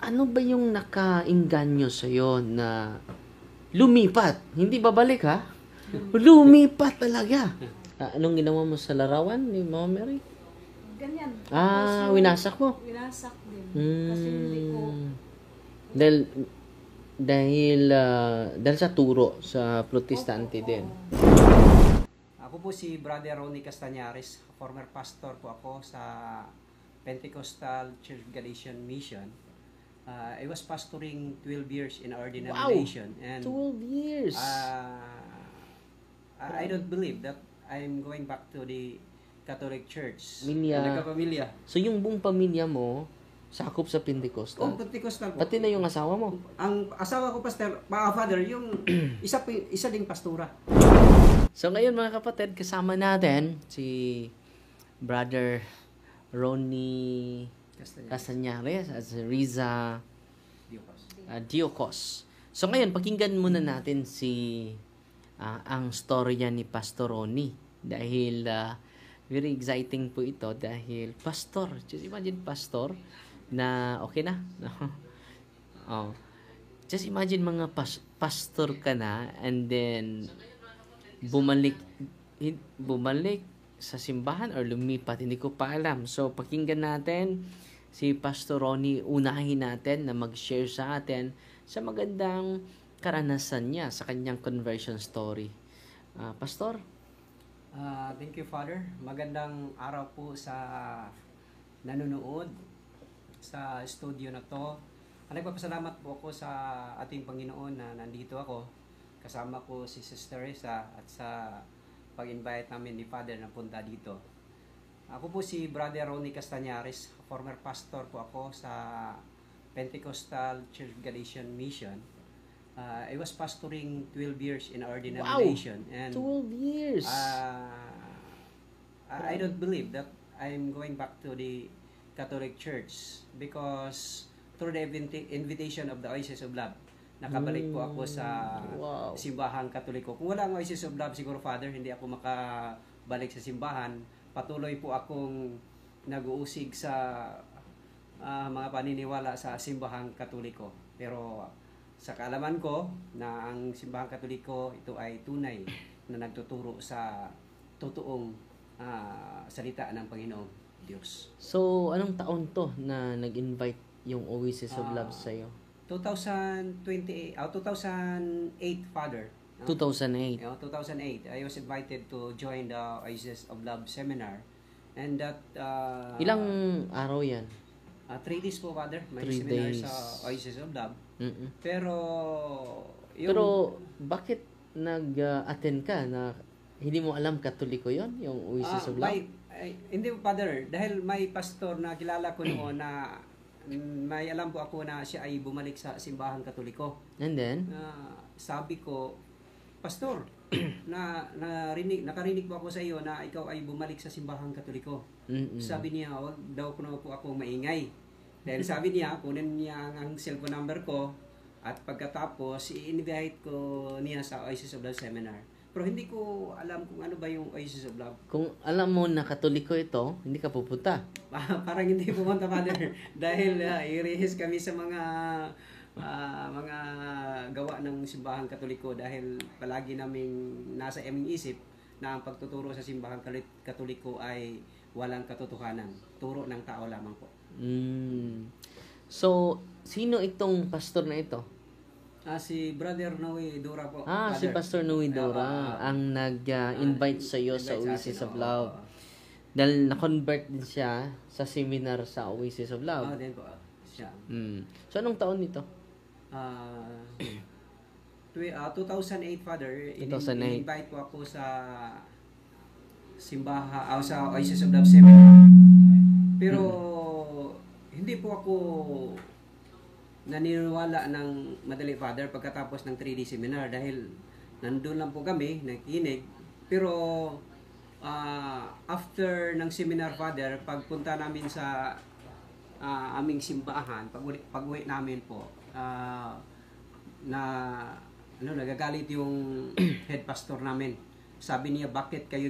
ano ba yung nakainganyo sa'yo na lumipat? Hindi babalik ha? Lumipat talaga. Anong ginawa mo sa larawan ni Mama Mary? Ganyan. Winasak mo? Winasak din. Kasi hindi ko... Dahil sa turo sa protestante din. Ako po si Brother Ronnie Castañares, former pastor po ako sa Pentecostal Church Galatian Mission. I was pastoring 12 years in our denomination. Wow! And 12 years! I don't believe that I'm going back to the Catholic Church. Nagkapamilya. So yung buong pamilya mo, sakop sa Pentecostal? Oh, Pentecostal po. Pati na yung asawa mo? Ang asawa ko, father, yung isa ding pastora. So ngayon mga kapatid, kasama natin si Brother Ronnie Castañares at si Riza Diocos. So ngayon, pakinggan muna natin ang storya ni Pastor Ronnie. Dahil very exciting po ito dahil pastor. Just imagine pastor na okay na. Just imagine mga pastor ka na and then bumalik sa simbahan or lumipat, hindi ko pa alam. So pakinggan natin si Pastor Ronnie, unahin natin na mag-share sa atin sa magandang karanasan niya sa kanyang conversion story. Pastor? Thank you, Father. Magandang araw po sa nanonood sa studio na to. Nagpapasalamat po ako sa ating Panginoon na nandito ako. Kasama ko si Sister Risa at sa pag-invite namin ni Father na punta dito. Ako po si Brother Ronnie Castañares, former pastor po ako sa Pentecostal Church Galatian Mission. I was pastoring 12 years in our denomination. Wow! And 12 years! I don't believe that I'm going back to the Catholic Church because through the invitation of the Oasis of Love, nakabalik po ako sa simbahang Katoliko. Kung wala ang Oasis of Love, siguro Father, hindi ako makabalik sa simbahan. Patuloy po akong nag-uusig sa mga paniniwala sa simbahang Katoliko. Pero sa kaalaman ko na ang simbahang Katoliko, ito ay tunay na nagtuturo sa totoong salita ng Panginoong Diyos. So, anong taon to na nag-invite yung Oasis of Love sa'yo? 2008, Father. 2008. 2008. I was invited to join the Oasis of Love seminar. And that... ilang araw yan? 3 days po, Father. May 3 seminar days. sa Oasis of Love. Mm-mm. Pero bakit nag-attend ka na hindi mo alam Katoliko yon yung Oasis of Love? Hindi po, Father. Dahil may pastor na kilala ko noon na may alam po ako na siya ay bumalik sa simbahang Katoliko. And then? Sabi ko, Pastor, nakarinig po ako sa iyo na ikaw ay bumalik sa simbahang Katoliko. Mm-mm. Sabi niya, wag daw ko na po ako maingay. Dahil sabi niya, kunin niya ang cellphone number ko at pagkatapos, i-invite ko niya sa Oasis of Love seminar. Pero hindi ko alam kung ano ba yung Oasis of Love. Kung alam mo na Katoliko ito, hindi ka pupunta. Parang hindi pumunta, Father. Dahil i-rehis kami sa mga gawa ng simbahang Katoliko dahil palagi naming nasa aming isip na ang pagtuturo sa simbahang Katoliko ay walang katotohanan. Turo ng tao lamang po. So, sino itong pastor na ito? Si Brother Noe Dora po. Si Pastor Noe Dora ang nag-invite sa iyo sa Oasis of Love. Dahil na-convert din siya sa seminar sa Oasis of Love. Din po siya. So, anong taon nito? 2008, Father. 2008. In-invite po ako sa sa Oasis of Love seminar. Pero hindi po ako naniniwala ng madali, Father, pagkatapos ng 3D seminar dahil nandun lang po kami, nakikinig. Pero after ng seminar, Father, pagpunta namin sa aming simbahan, pag-uwi namin po, nagagalit yung head pastor namin. Sabi niya, bakit kayo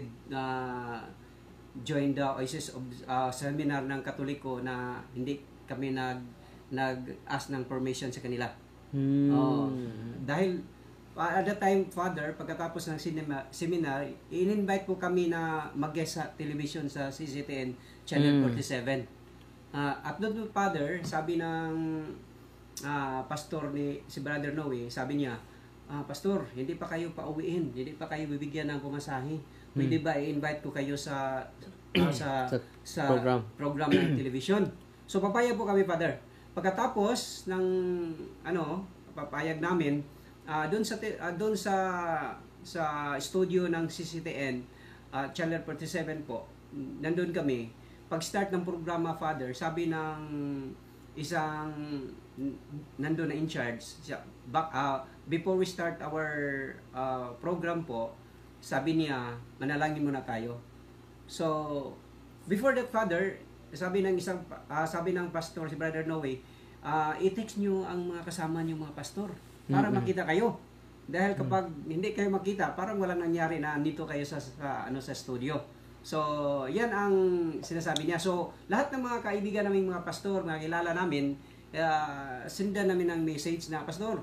join the Oasis of seminar ng Katoliko na hindi kami nag-ask ng permission sa kanila. Hmm. Dahil at that time, Father, pagkatapos ng seminar, in-invite po kami na mag-guest sa television sa CCTN Channel 47. At doon, Father, sabi ng pastor si Brother Noe, sabi niya, Pastor, hindi pa kayo pauwiin, hindi pa kayo bibigyan ng pumasahe. Pwede ba i-invite ko kayo sa program ng television? So papayag po kami, Father. Pagkatapos ng papayag namin, doon sa studio ng CCTN Channel 47 po, nandun kami. Pag-start ng programa, Father, sabi ng isang nandun na in charge, before we start our program po, sabi niya, manalangin muna tayo. So, before that, Father, sabi ng pastor, si Brother Noe, i-text nyo ang mga kasama nyo, mga pastor, para makita kayo. Dahil kapag hindi kayo makita, parang walang nangyari na andito kayo sa studio. So, yan ang sinasabi niya. So, lahat ng mga kaibigan naming mga pastor, mga kilala namin, sindan namin ng message na, Pastor,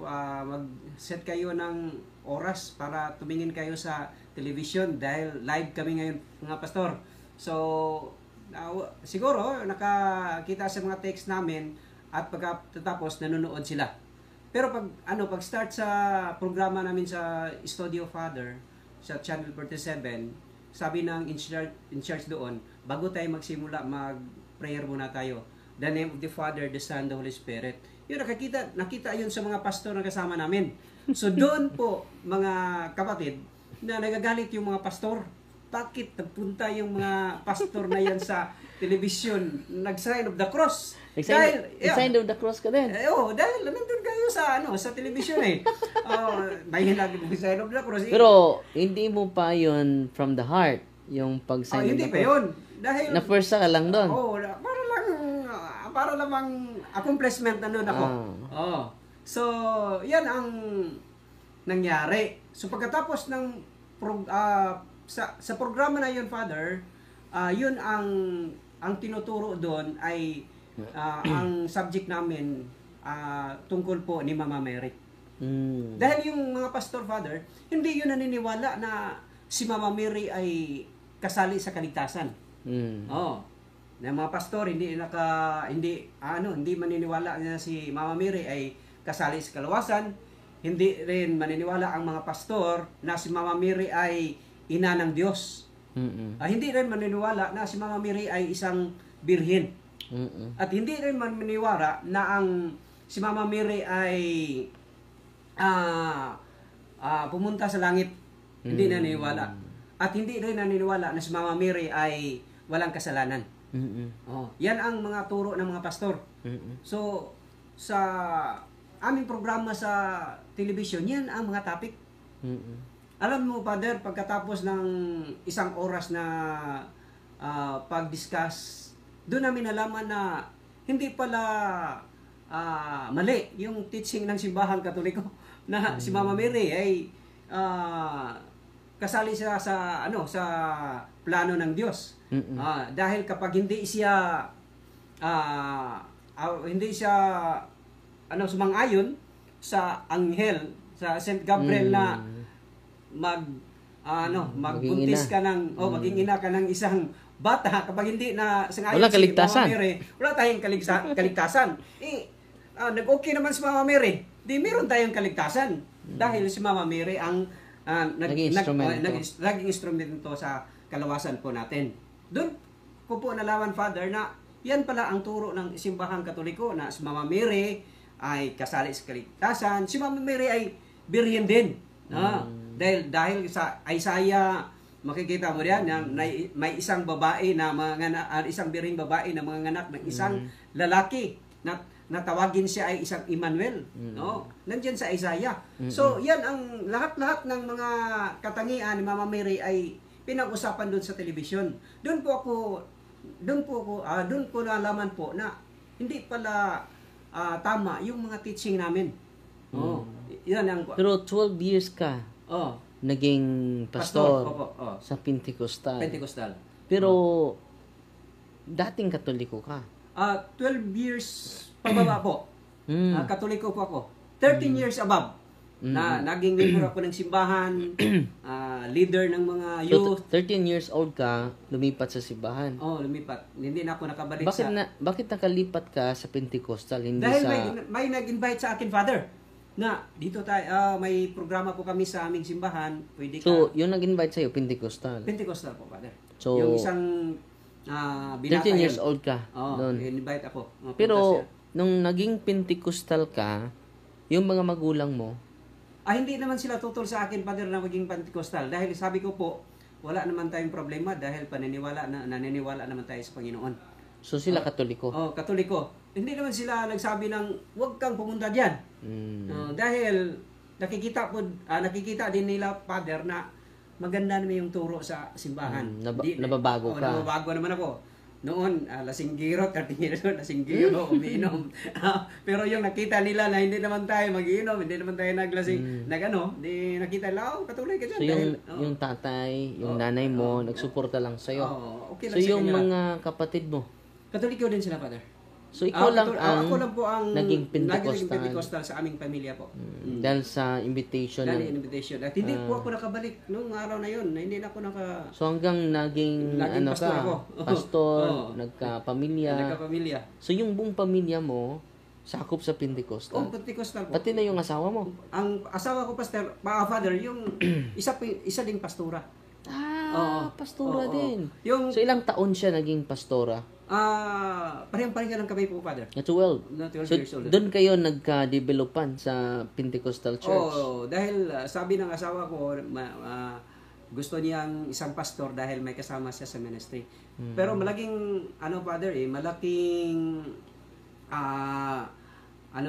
mag-set kayo ng oras para tumingin kayo sa television dahil live kami ngayon, mga pastor. So, siguro, nakakita sa mga text namin at pagkatapos nanonood sila. Pero pag start sa programa namin sa Studio Father sa Channel 47, sabi ng in charge doon, bago tayo magsimula, mag-prayer muna tayo. The name of the Father, the Son, the Holy Spirit. Yun, nakita yun sa mga pastor na kasama namin. So doon po, mga kapatid, na nagagalit yung mga pastor. Bakit nagpunta yung mga pastor na yan sa television, nag-sign of the cross? Sign of the cross ka din? Dahil nandun kayo sa television eh. May hinagi mo sign of the cross. Pero, hindi mo pa yun from the heart, yung pag-sign of the cross. Hindi pa yun. Dahil, na-first ka lang doon. Para lamang accomplishment ako. So, yan ang nangyari. So, pagkatapos ng sa programa na yun, Father, yun ang tinuturo doon ay ang subject namin tungkol po ni Mama Mary. Dahil yung mga pastor, Father, hindi yun naniniwala na si Mama Mary ay kasali sa kaligtasan. Na mga pastor hindi maniniwala na si Mama Mary ay kasali sa kalawasan. Hindi rin maniniwala ang mga pastor na si Mama Mary ay ina ng Diyos. Hindi rin maniniwala na si Mama Mary ay isang birhen. At hindi rin maniniwala na si Mama Mary ay pumunta sa langit. Hindi naniniwala. At hindi rin naniniwala na si Mama Mary ay walang kasalanan. Yan ang mga turo ng mga pastor. So, sa aming programa sa television, yan ang mga topic. Alam mo, Father, pagkatapos ng isang oras na pag-discuss, doon namin nalaman na hindi pala mali yung teaching ng Simbahang Katoliko na si Mama Mary ay kasali siya sa plano ng Diyos. Dahil kapag hindi siya sumang-ayon sa anghel, sa Saint Gabriel na magbuntis ka ng maging ina ka ng isang bata, kapag hindi na sangayon si Mama Mary, wala tayong kaligtasan. Nag-okay naman si Mama Mary, di meron tayong kaligtasan dahil si Mama Mary ang naging instrumento sa kalawasan po natin. Doon ko po nalaman, Father, na yan pala ang turo ng Simbahang Katoliko na si Mama Mary ay kasali sa kaligtasan. Si Mama Mary ay birhen din. Dahil sa Isaiah, makikita mo diyan na may isang babae na isang birheng babae na manganganak ng isang lalaki na natawagin siya ay isang Emmanuel. Nandiyan sa Isaiah. So, yan ang lahat-lahat ng mga katangian ni Mama Mary ay pinag-usapan doon sa television. Doon ko nalaman po na hindi pala tama yung mga teaching namin. Yan ang pero 12 years ka. Naging pastor. Sa Pentecostal. Pentecostal. Pero dating Katoliko ka. 12 years pababa po. Katoliko po ako. 13 years above. Na naging member ako ng simbahan, leader ng mga youth. So, 13 years old ka, lumipat sa simbahan. Lumipat. Hindi na ako nakabalik Bakit nakalipat ka sa Pentecostal? Hindi dahil sa... may nag-invite sa akin, Father, na dito tayo, may programa po kami sa aming simbahan. Pwede ka. So, yung nag-invite sa'yo, Pentecostal. Pentecostal po, Father. So, yung isang binata 13 years yun. old ka doon. invite ako. Pero, nung naging Pentecostal ka, yung mga magulang mo, hindi naman sila tutol sa akin, Father, na maging Pentecostal. Dahil sabi ko po, wala naman tayong problema dahil naniniwala naman tayo sa Panginoon. so sila Katoliko. Katoliko. Hindi naman sila nagsabi ng, huwag kang pumunta diyan. Dahil nakikita din nila, Father, na maganda naman yung turo sa simbahan. Nababago ka. Nababago naman ako. Noon, lasinggiro, 13 years old, lasinggiro, umiinom. Pero yung nakita nila na hindi naman tayo magiinom, hindi naman tayo di nakita nila, katuloy ka dyan. So yung tatay, yung nanay mo, nagsuporta lang sa'yo. Okay So lang yung sa kanila. mga kapatid mo. Katoliko din sila, Father. So ikaw lang ako lang po ang naging naging Pentecostal. Pentecostal sa aming pamilya po. Dahil sa invitation. Dahil invitation. At hindi po ako nakabalik nung araw na yun. Hindi na ako So hanggang naging pastor ako. Pastor, nagkapamilya. Nagkapamilya. So yung buong pamilya mo, sakop sa Pentecostal. Pentecostal po. Pati na yung asawa mo. Ang asawa ko, Pastor, Father, yung isa ding pastora. Pastora din. Yung So ilang taon siya naging pastora? parehang-pareha lang kami po, Father. At 12. 12 So years old. doon kayo nagka-developan sa Pentecostal Church. Dahil sabi ng asawa ko, gusto niyang isang pastor dahil may kasama siya sa ministry. Pero malaking, Father, malaking,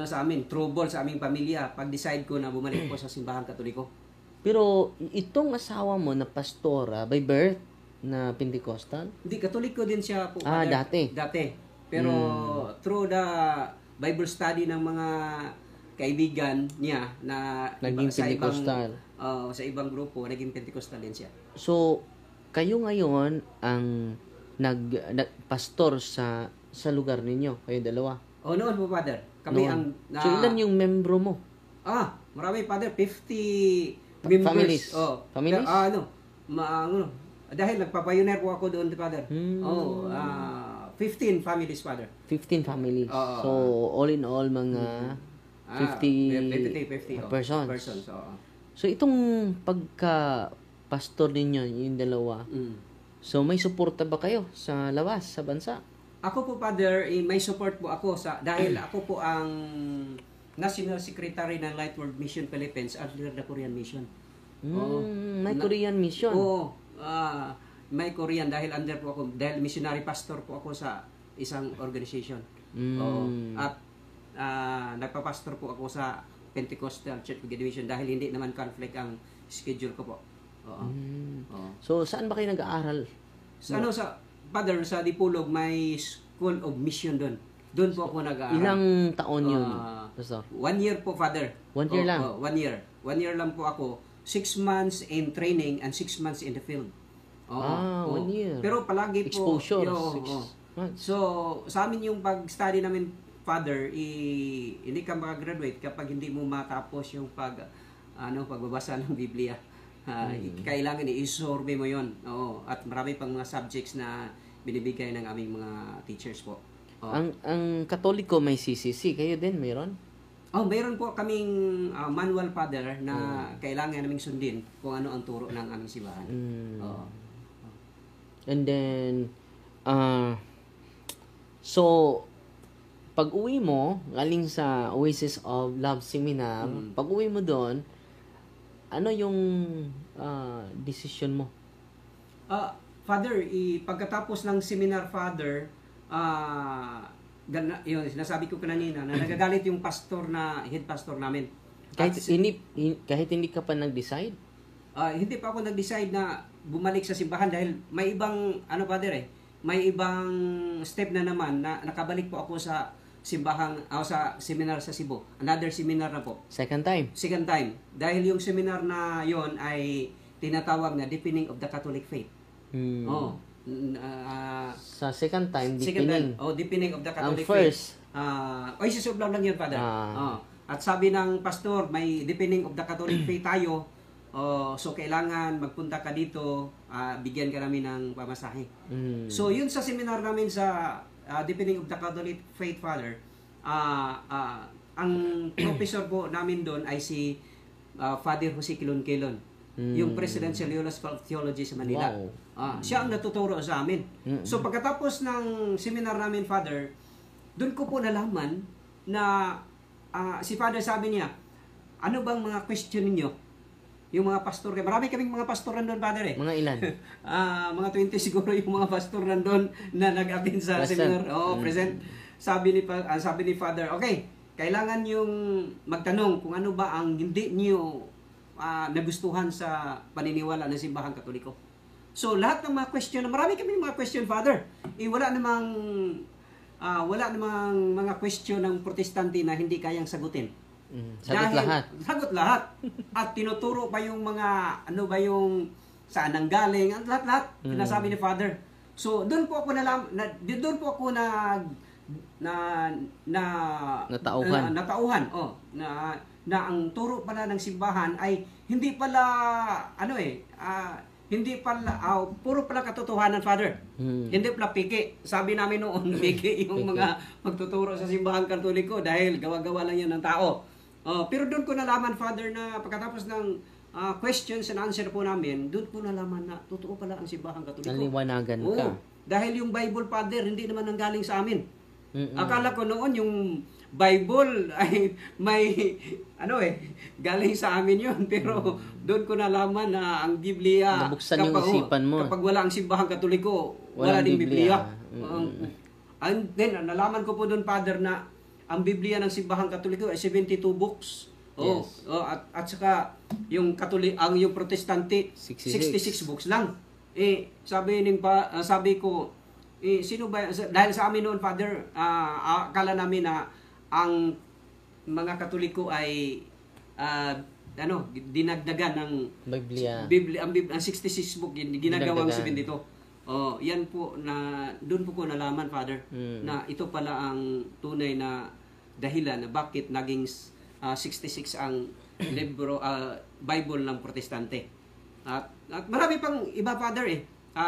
sa amin, trouble sa aming pamilya pag-decide ko na bumalik po sa simbahan Katoliko. Pero itong asawa mo na pastora by birth na Pentecostal? Hindi, Katoliko din siya po. Dati. Pero through the Bible study ng mga kaibigan niya na naging Pentecostal. Sa ibang grupo, naging Pentecostal din siya. So, kayo ngayon ang nagpastor sa lugar ninyo, kayo dalawa. Noon po, Father. Kami noon. So, ilan yung membro mo? Marami, Father. 50 members. Families? Families? Dahil nagpapayuner po ako doon, Father. 15 families, Father. 15 families. So, all in all, mga 50 persons. So, itong pagka-pastor ninyo, yung dalawa, so may suporta ba kayo sa labas, sa bansa? Ako po, Father, may support po ako dahil ako po ang National Secretary ng Light World Mission Philippines under the Korean Mission. May Korean mission? May Korean dahil under po ako, dahil missionary pastor po ako sa isang organization. At nagpa-pastor po ako sa Pentecostal Church Division dahil hindi naman conflict ang schedule ko po. So, saan ba kayo nag-aaral? Sa Father, sa Dipulog, may School of Mission doon. Doon po ako nag-aaral. Ilang taon yun, Pastor? 1 year po, Father. 1 year lang? 1 year. 1 year lang po ako. 6 months in training and 6 months in the field. 1 year. Pero palagi po. Exposure. 6 months. So, sa amin yung pag-study namin, Father, hindi ka makagraduate kapag hindi mo matapos yung pagbabasa ng Biblia. Kailangan i-survey mo yon. At marami pang mga subjects na binibigay ng aming mga teachers po. Ang Katoliko may CCC, kayo din mayroon? Mayroon po kaming manual, Father, na kailangan naming sundin kung ano ang turo ng aming simbahan. And then, so, pag-uwi mo, galing sa Oasis of Love Seminar, pag-uwi mo doon, ano yung decision mo? Father, pagkatapos ng seminar, Father, yun, sinasabi ko kanina na nagagalit yung pastor head pastor namin. Kahit hindi ka pa nag-decide? Hindi pa ako nag-decide na bumalik sa simbahan dahil may ibang, Father, may ibang step na naman na nakabalik po ako sa simbahan, sa seminar sa Cebu. Another seminar na po. Second time? Second time. Dahil yung seminar na yon ay tinatawag na Deepening of the Catholic Faith. Sa second time, second deepening. time, deepening of the Ang Catholic first, faith. Oasis of Love lang yun, Father. At sabi ng pastor, may deepening of the Catholic faith tayo. So kailangan magpunta ka dito, bigyan ka namin ng pamasahe. So yun sa seminar namin sa deepening of the Catholic faith, Father, ang professor po namin doon ay si Father Jose Quilon, yung Presidential Loyola School of Theology sa Manila. Wow. Siya ang natuturo sa amin. So pagkatapos ng seminar namin, Father, doon ko po nalaman na si Father sabi niya, ano bang mga question ninyo? Yung mga pastor, marami kaming mga pastor nandun, Father eh. Mga ilan? Mga 20 siguro yung mga pastor nandun na nag-attend sa Present. seminar. Present. Sabi ni Father, okay, kailangan yung magtanong kung ano ba ang hindi niyo nagustuhan sa paniniwala ng Simbahang Katoliko. So, lahat ng mga question, marami kaming mga question, Father. Wala namang mga question ng protestante na hindi kayang sagutin. Sagot lahat. At tinuturo pa yung mga, ano ba yung, saan ang galing, lahat. Pinasabi ni Father. So, doon po ako natauhan. Na ang turo pala ng simbahan ay hindi pala, puro pala katotohanan, Father. Hindi pala piki. Sabi namin noon, piki yung mga magtuturo sa Simbahang Katoliko dahil gawa-gawa lang yan ng tao. Pero doon ko nalaman, Father, na pagkatapos ng questions and answer po namin, doon ko nalaman na totoo pala ang Simbahang Katoliko. Naliwanagan ka. Dahil yung Bible, Father, hindi naman nanggaling sa amin. Akala ko noon yung Bible ay may galing sa amin yun, pero doon ko nalaman na ang Biblia, nabuksan yung isipan mo. Kapag wala ang Simbahang Katoliko, wala ding Biblia. And then nalaman ko po doon, Father, na ang Biblia ng Simbahang Katoliko ay 72 books. Yes. At saka yung yung Protestante 66 books lang. Sabi ko, sino ba, dahil sa amin noon, Father, akala namin na ang mga Katoliko ay dinagdagan ng Biblia, ang 66 book ginagawang 72. Yan po doon po ko nalaman, Father, na ito pala ang tunay na dahilan na bakit naging 66 ang libro Bible ng Protestante. At marami pang iba, Father eh.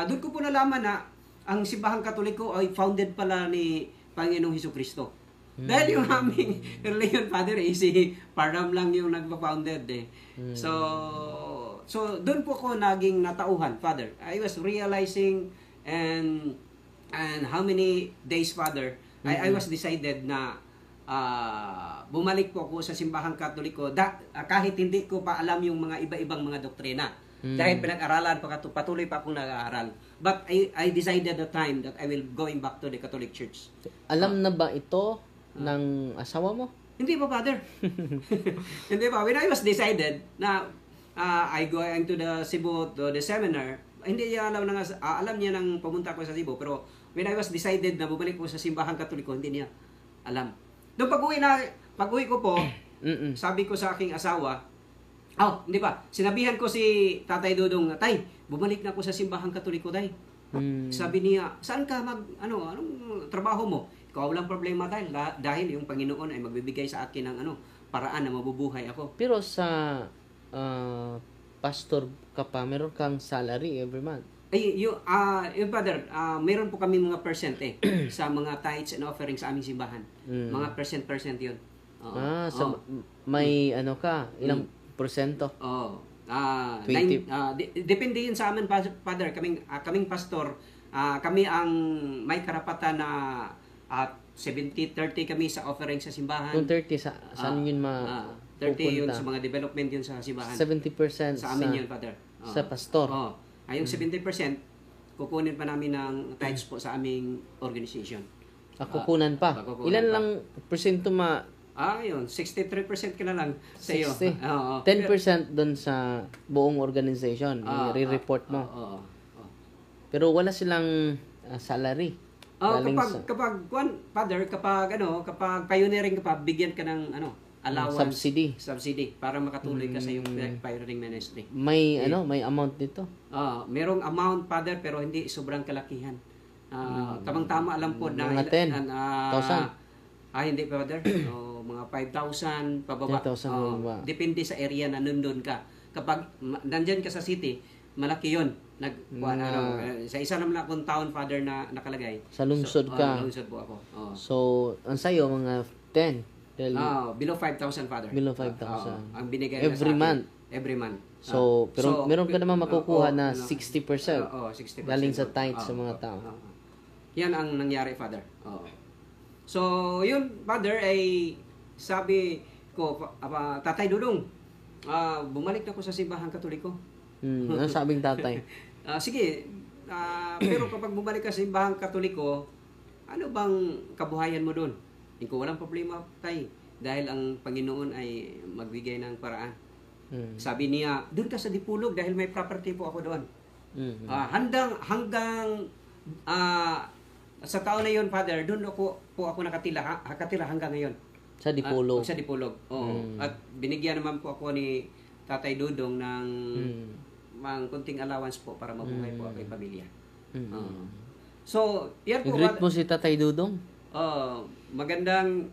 Doon ko po nalaman na ang Simbahang Katoliko ay founded pala ni Panginoong Hesukristo. Dahil yung aming religion, Father, si Parham lang yung nagpa-founded eh. So doon po ko naging natauhan, Father. I was realizing and how many days, Father, I was decided na bumalik po ako sa Simbahang Katoliko kahit hindi ko pa alam yung mga iba-ibang mga doktrina. Dahil pinag-aralan patuloy pa akong nag-aaral. But I decided at the time that I will going back to the Catholic Church. Alam na ba ito ng asawa mo? Hindi pa, Father. Hindi pa. When I was decided na I going to the Cebu to the seminar, hindi niya alam niya nang pumunta ko sa Cebu, pero when I was decided na bumalik ko sa Simbahang Katoliko, hindi niya alam. Doon pag-uwi ko po, sabi ko sa aking asawa, hindi pa, sinabihan ko si Tatay Dudong, Tay, bumalik na ako sa Simbahang Katoliko, Tay. Sabi niya, saan ka anong trabaho mo? Ikaw walang problema, Tay, dahil yung Panginoon ay magbibigay sa akin ng paraan na mabubuhay ako. Pero sa pastor ka pa, meron kang salary every month. Yung Father, meron po kami mga percent sa mga tithes and offerings sa aming simbahan. Mga percent yun. May ilang porsyento? 20. Depende yun sa amin, Father. Kaming pastor, kami ang may karapatan na 70-30 kami sa offering sa simbahan. Yung 30, saan yun 30 yun sa mga development yun sa simbahan. 70% sa amin yun, Father. Sa pastor. Yung 70%, kukunin pa namin ng tithes po sa aming organization. Kukunan pa. Ilan lang porsyento yun, 63% ka na lang sa iyo. 10% doon sa buong organization, i-report mo. Pero wala silang salary. Kapag Father, kapag pioneering ka pa, bigyan ka ng allowance, subsidy para makatuloy ka sa iyong pioneering ministry. May may amount dito. Merong amount, Father, pero hindi sobrang kalakihan. Tamang-tama alam ko na mga 10,000. Hindi, Father. Mga 5,000 pababa. 10,000 pababa. Depende sa area na nandun ka. Kapag nandyan ka sa city, malaki yun. Sa isa naman akong town, Father, na nakalagay. Sa lungsod ka. Lungsod po ako. So, ang sayo, mga 10. Below 5,000, Father. Below 5,000. Ang binigay every na sa akin. month. Every month. So, pero meron ka naman makukuha na 60%. 60%. Galing sa tithes sa mga tao. Yan ang nangyari, Father. So, yun, Father, ay sabi ko, Tatay Dudong, bumalik na ako sa simbahan Katoliko. Ano sabing tatay? Sige, pero kapag bumalik ka sa simbahan Katoliko, ano bang kabuhayan mo doon? Hindi ko walang problema, Tay. Dahil ang Panginoon ay magbigay ng paraan. Sabi niya, doon ka sa Dipulog dahil may property po ako doon. Hanggang sa taon na yun, Father, doon po ako nakatira hanggang ngayon. Sa Dipolog. Sa Dipolog. At binigyan naman po ako ni Tatay Dudong ng kunting allowance po para mabuhay po ang pamilya. So, yan po. I-greet mo si Tatay Dudong. Magandang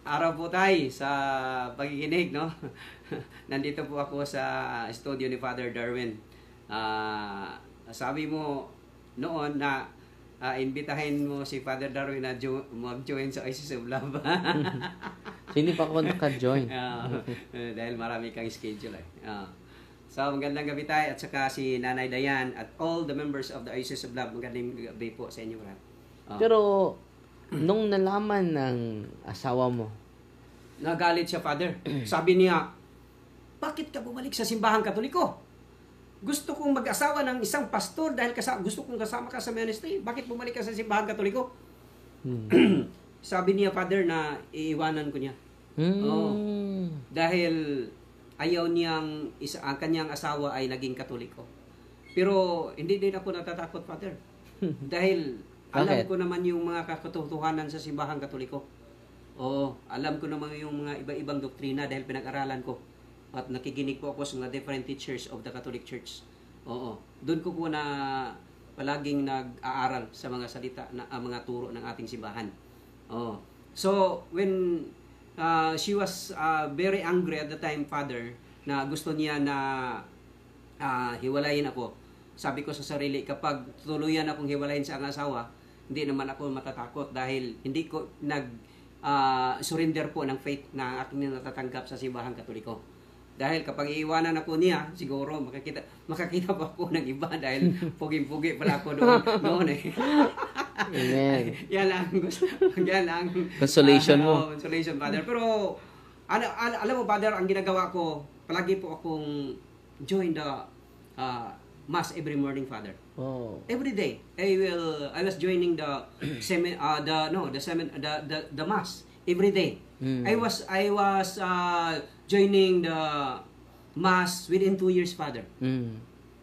araw po tayo sa pakikinig, no? Nandito po ako sa studio ni Father Darwin. Sabi mo noon na imbitahin mo si Father Darwin na mag-join sa Oasis of Love. So, hindi pa ako naka-join. Dahil marami kang schedule eh. So, magandang gabi tayo at saka si Nanay Dayan at all the members of the Oasis of Love. Magandang gabi po sa inyo lahat. Pero, nung nalaman ng asawa mo, nagalit siya, Father. Sabi niya, bakit ka bumalik sa simbahan Katoliko? Gusto kong mag-asawa ng isang pastor dahil gusto kong kasama ka sa ministry. Bakit bumalik ka sa simbahan Katoliko? Sabi niya, Father, na iiwanan ko niya. Dahil ayaw niyang ang kanyang asawa ay naging Katoliko. Pero hindi din ako natatakot, Father. Dahil alam ko naman yung mga katotohanan sa simbahan Katoliko. Alam ko naman yung mga iba-ibang doktrina dahil pinag-aralan ko. At nakikinig po ako sa mga different teachers of the Catholic Church. Doon ko po na palaging nag-aaral sa mga salita, mga turo ng ating simbahan. So, when she was very angry at the time, Father, na gusto niya na hiwalayin ako, sabi ko sa sarili, kapag tuluyan akong hiwalayin sa ang asawa, hindi naman ako matatakot dahil hindi ko surrender po ng faith na aking natatanggap sa simbahan Katoliko. Dahil kapag iiwanan ako niya, siguro makakita pa ako ng iba dahil pugi-pugi pala ako noon eh. Amen. Yan ang gusto. Yan ang consolation mo. Consolation, Father. Pero alam mo, Father, ang ginagawa ko, palagi po akong join the mass every morning, Father. Every day. I was joining the mass every day. I was joining the mass within 2 years, Father.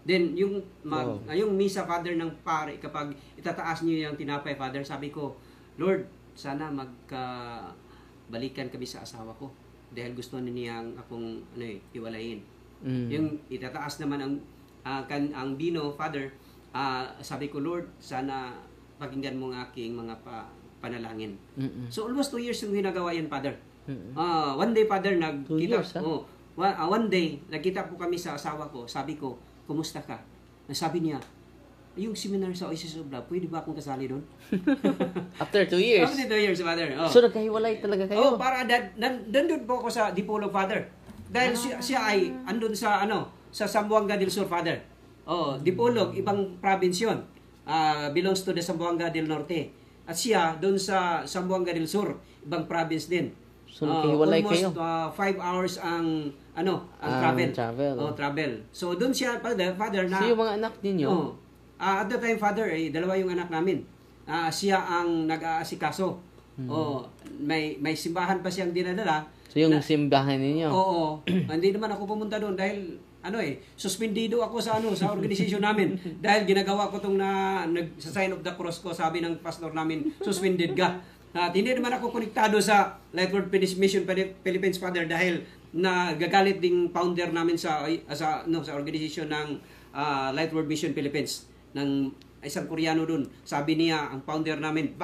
Then yung misa, Father, ng pare, kapag itataas niyo yung tinapay, Father, sabi ko, Lord, sana magkabalikan kami sa asawa ko dahil gusto niyang akong iwalayin. Yung itataas naman ang bino, Father, sabi ko, Lord, sana pakinggan mo ang aking mga panalangin. So almost 2 years yung ginagawa yan, Father. One day, Father, one day, nagkita po kami sa asawa ko. Sabi ko, kumusta ka? Sabi niya, yung seminar sa Oasis of Love, pwede ba akong kasali doon? After 2 years? After 2 years, Father. So nagkahiwalay talaga kayo? Para nandun po ako sa Dipolog, Father. Dahil siya ay andun sa Zamboanga del Sur, Father. Dipolog, ibang province yun. Belongs to the Zamboanga del Norte. At siya, doon sa Zamboanga del Sur, ibang province din. So, nagkahiwalay kayo? Almost 5 hours ang travel. So, doon siya, Father, na... So, yung mga anak ninyo? At the time, Father, 2 yung anak namin. Siya ang nag-aasikaso. May simbahan pa siyang dinadala. So, yung simbahan ninyo? Oo. Hindi naman ako pumunta doon dahil suspendido ako sa organisasyon namin dahil ginagawa ko tong sa sign of the cross ko, sabi ng pastor namin, suspended ka. At hindi naman ako konektado sa Lightword Mission Philippines, Father, dahil nagagalit ding founder namin sa organization ng Lightword Mission Philippines ng isang Koreano dun. Sabi niya, ang founder namin,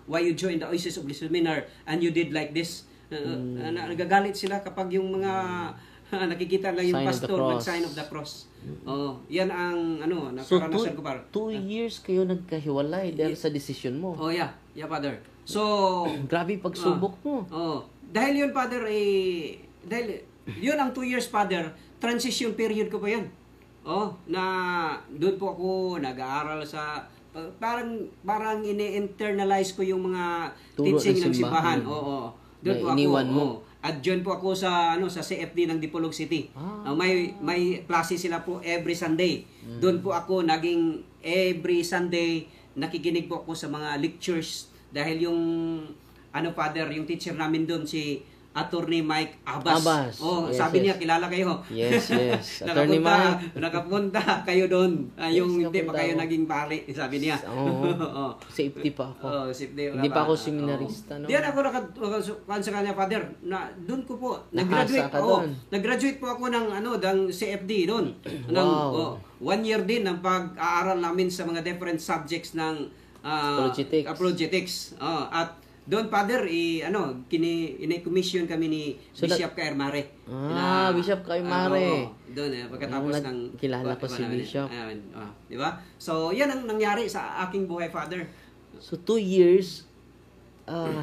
why you join the Oasis of the Seminar and you did like this? Nagagalit sila kapag yung mga nakikita lang yung Sign of the pastor cross. mag-sign of the cross. Yan ang So, nakaranasan ko, par. 2 years kayo nagkahiwalay dahil sa decision mo. Yeah, Father. So, Grabe pagsubok mo. dahil yun, Father, dahil yun ang 2 years, Father, transition period ko pa yan. Na doon po ako nag-aaral sa parang ini-internalize ko yung mga Turo teaching ng ng simbahan. simbahan. Doon Na po ako. iniwan mo. At join po ako sa CFD ng Dipolog City. May klase sila po every Sunday. Doon po ako naging every Sunday nakikinig po ako sa mga lectures dahil yung Father, yung teacher namin doon si Attorney Mike Abbas. Yes, Sabi niya, yes. kilala kayo. Yes. Attorney Mike. Nakapunta kayo doon. Yung hindi pa napunta kayo ako. naging pari, sabi niya. Safety pa ako. Safety, Hindi pa ako seminarista, no? Diyan ako nakakuhan sa kanya, Father. Doon ko po, Nahasa ka doon. nag-graduate po ako ng CFD doon. Wow. 1 year din ng pag-aaral namin sa mga different subjects ng apologetics. At doon, Father, commission kami ni Bishop Kairmare. Bishop Kairmare. Doon, pagkatapos ng... Kilala ko si Bishop. Di ba? So, yan ang nangyari sa aking buhay, Father. So, 2 years,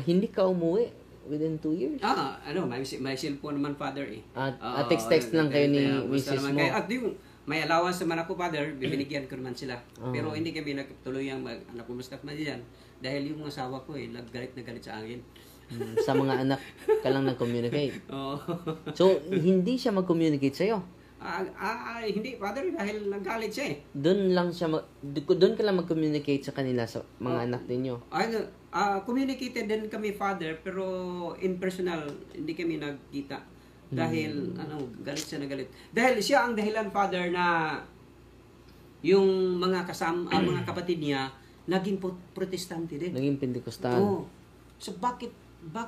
hindi ka umuwi within 2 years? May cellphone naman, Father, eh. At text-text lang kayo ni Mrs. mo. At yung may allowance naman ako, Father, bibinigyan ko naman sila. Pero hindi kami nagtuluyang kumusta ka man dyan. Dahil yung asawa ko, galit na galit sa akin. Sa mga anak ka lang nag-communicate. So, hindi siya mag-communicate sa'yo? Hindi, Father, dahil nagalit siya eh. Doon ka lang mag-communicate sa kanila, sa mga anak ninyo? Communicated din kami, Father, pero in personal, hindi kami nagkita. Dahil, galit siya na galit. Dahil siya ang dahilan, Father, na yung mga mga kapatid niya, naging protestante din. Naging Pentecostal. So, bakit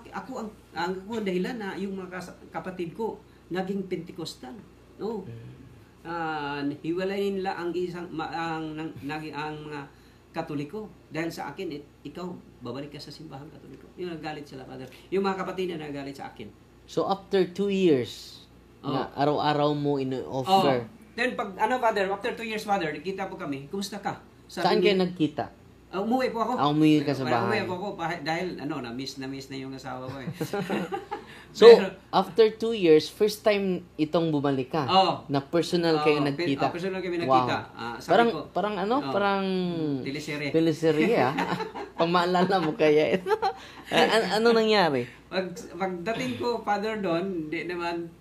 ako ang dahilan na yung mga kapatid ko naging Pentecostal? Hiwalayin nila ang mga Katoliko. Dahil sa akin, ikaw, babalik ka sa simbahan Katoliko. Yung nagalit sila, Father. Yung mga kapatid niya nagalit sa akin. So, after 2 years, na araw-araw mo in-offer. Then, Father, after 2 years, Father, nakita po kami, kumusta ka? Saan kayo nagkita? Umuwi po ako. Umuwi ka sa bahay. Umuwi po ako dahil na-miss na yung asawa ko eh. So, after 2 years, first time itong bumalik ka? Na personal kayo nagkita? Personal kami nagkita. Wow. Parang teleserye. Teleserye, pamaalala mo kaya ito. Ano nangyari? Pagdating ko, Father, doon, hindi naman,